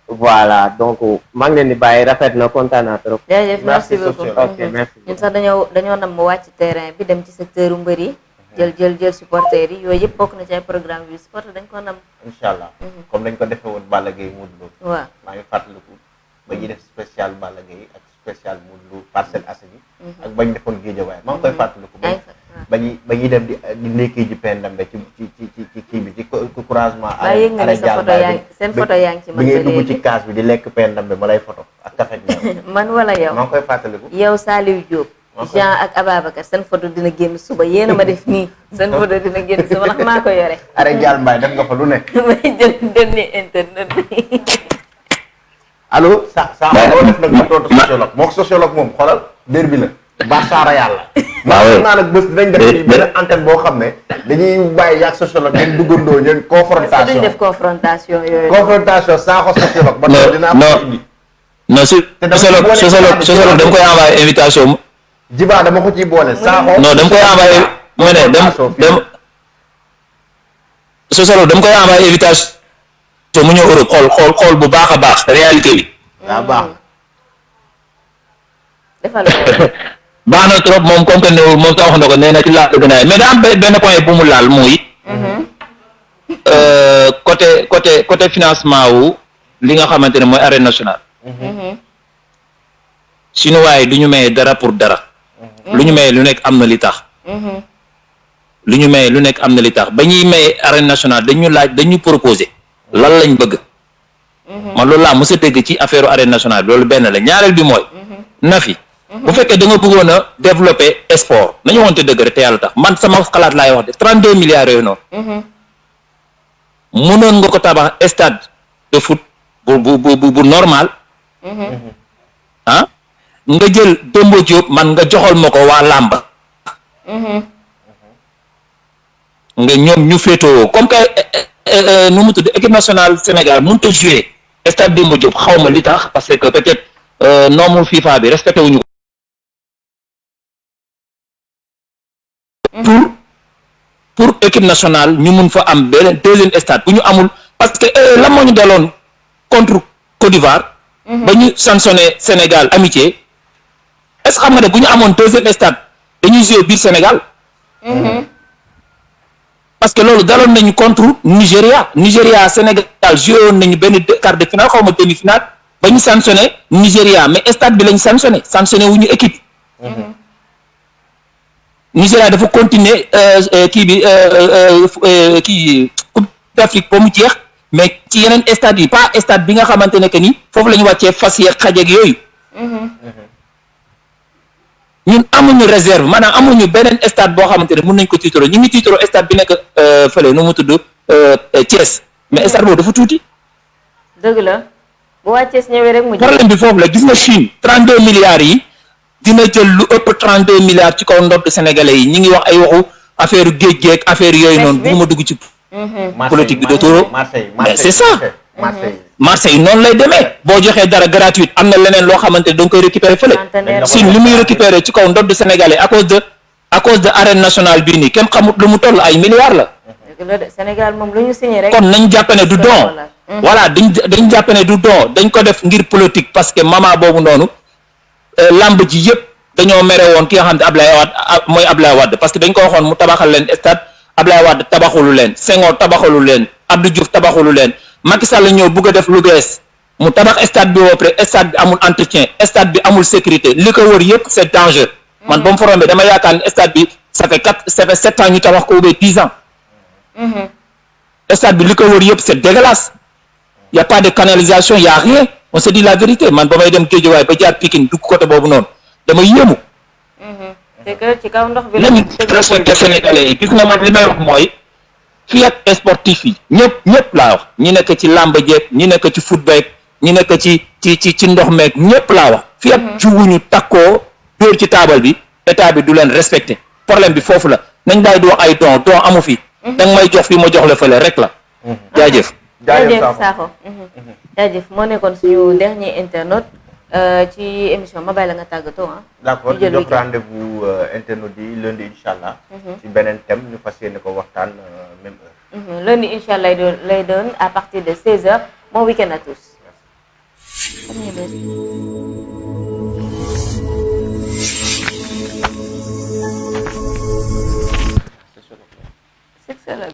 voilà donc maa ngi leen di bàyyi rafet na kontaan naa trop jaajëf merci beaucoup ok merci ñun sax dañoo nam mu wàcc terrain bi dem ci secteur u mbër yi jël supporters yi yooyu yëpp bokk na ci ay programme bi supporter dañ ko nam incha allah comme dañ ko defee woon Balla Gaye Modou Lo waaw maa ngi fàttaliku ba ñuy def spécial Balla Gaye ak spécial Modou Lo Parcelles Assainies ak bañ defoon Guédiawaye maa ngi koy fàttaliku ba ñuy dem di nekkee ji pendambe ci kii bi ci couragement yëg nga ne sa photo seen photo yaa ngi ci man bi ngay dugg ci kaas bi di lekk pendambe ma lay photo ak café man wala yow maa ngi koy fàttaliku yow Saliou Diop Jean ak Ababacar seen photo dina génn suba yéen a ma def nii seen photo dina génn suba ndax maa ko yore are Dial Mbaye def nga fa lu nekk may jël dernier internet bi allo sa loo def nag ma tontu sociologue mook sociologue moom xoolal dér bi la Barsaara yàlla maa naa nag bés dinañ def benn antenne boo xam ne dañuy bàyyi yaag sociologue ngeen duggandoo ñeen confrontation duñ def confrontation yooyu confrontation saa ko sociologue ba dinaa ko indi non su Sosolo dama koy envoyé invitation. Jiba dama ko ciy boole. Sakho non dama koy envoyé mu ne Sosolo dama koy envoyé invitation mu ñëw Europe xool bu baax a baax réalité bi. waaw baax. baax na trop moom comme que ne moom sax wax na ko nee na ci laal gën a mais daa am benn point bu mu laal muy. côté financement wu li nga xamante ne mooy arène nationale. chinois yi du ñu maye dara pour dara. lu ñu maye lu nekk am na li tax. lu ñu maye lu nekk am na li tax ba ñuy maye arène nationale dañu laaj dañu proposer lan lañ bëgg. man loolu laa mos a dégg ci affaire arène nationale bi loolu benn la ñaareel bi mooy. na fi. bu fekkee da nga bëggoon a développer sport nañu wonte dëgg rek te yàlla tax man sama xalaat laay wax de 32 milliards yooyu noonu. mënoon nga ko tabax stade de foot bu normal. nga jël Demba Diop man nga joxal ma ko waa làmb. nga ñoom ñu féetoo comme que nu mu tudd équipe nationale Sénégal mënut a jouer stade Demba Diop xaw ma li tax parce que peut-être norme FIFA bi respecté wuñu ko. pour équipe nationale ñu mun fa am beneen deuxième stade bu ñu amul parce que lan moo ñu daloon contre Côte d'Ivoire. ba ñu sanctionné Sénégal amitié est-ce que xam nga ne bu ñu amoon deuxième stade dañuy jouer biir Sénégal. parce que loolu daloon nañu contre Nigéria Sénégal joué woon nañu benn quart de finale xaw ma demi-finale ba ñu sanctionné Nigéria mais stade bi lañ sanctionné wu ñu équipe. Nigéria dafa continuer Coupe d'Afrique ba mu jeex mais ci yeneen stade yi pas stade bi nga xamante ne que ni foofu la ñu wàccee fas yeeg xaj ak yooyu. ñun amuñu réserve maanaam amuñu beneen stade boo xamante ne mën nañ ko tiitaroo ñu ngi tiitaroo stade bi nekk fële nu mu tudd Thiès mais stade boobu dafa tuuti. dëgg la bu waa Thiès ñëwee rek mu. problème bi foofu la gis nga Chine 32 milliards yi. dina jël lu ëpp 32 milliards ci kaw ndodd sénégalais yi ñi ngi wax ay waxu affaire géej géej affaire yooyu noonu bu ma dugg ci politique bi de trop mais c'est ça Marseille noonu lay demee boo joxee dara gratuite am na leneen loo xamante ne da nga koy récupérer fële Chine li muy récupérer ci kaw ndodd sénégalais à cause de arène nationale bii nii kenn xamut lu mu toll ay milliards la Sénégal moom lu ñu signé rek kon nañ jàpp ne du don voilà dañ jàpp ne du don dañ ko def ngir politique parce que moment boobu noonu lamb ji yëpp dañoo mere woon ki nga xam ne Ablaye Wade parce que dañ ko waxoon mu tabaxal leen stade Ablaye Wade tabaxulu leen Senghor tabaxulu leen Abdou Diouf tabaxulu leen Macky Sall la ñëw bëgg a def lu bees mu tabax stade bi ba pare stade bi amul entretien stade bi amul sécurité li ko wër yëpp c'est dangereux man ba mu fa rombee dama yaakaar ne stade bi ça fait 7 ans ñu tabax ko ou 10 ans stade bi li ko wër yëpp c'est dégueulasse y a pas de canalisation y a rien on se dit la vérité man ba may dem Guédiawaye ba jaar Pikine dugg côté boobu noonu dama yéemu. c'est que ci kaw ndox bi la. nañu respecté Sénégalais yi gis nga man li may wax mooy fii ak sportif yi ñëpp laa wax ñi nekk ci làmb jeeg ñi nekk ci football ñi nekk ci ndox meeg ñëpp laa wax. fii ak juwuñu takkoo dóor ci taabal bi état bi du leen respecté problème bi foofu la nañ daay di wax ay don amu fi. danga may jox fii ma jox la fële rek la. jaajëf. jaajëf Sakho jaajëf moo nekkoon suñu dernier internaute ci émission ma bàyyi la nga tàggatoo ah. d'accord di jox rendez-vous internaute yi lundi incha allah. ci beneen thème ñu fas yéene ko waxtaan même heure. lundi incha allah lay doon à partir de 16h bon week-end à tous. C'est ça.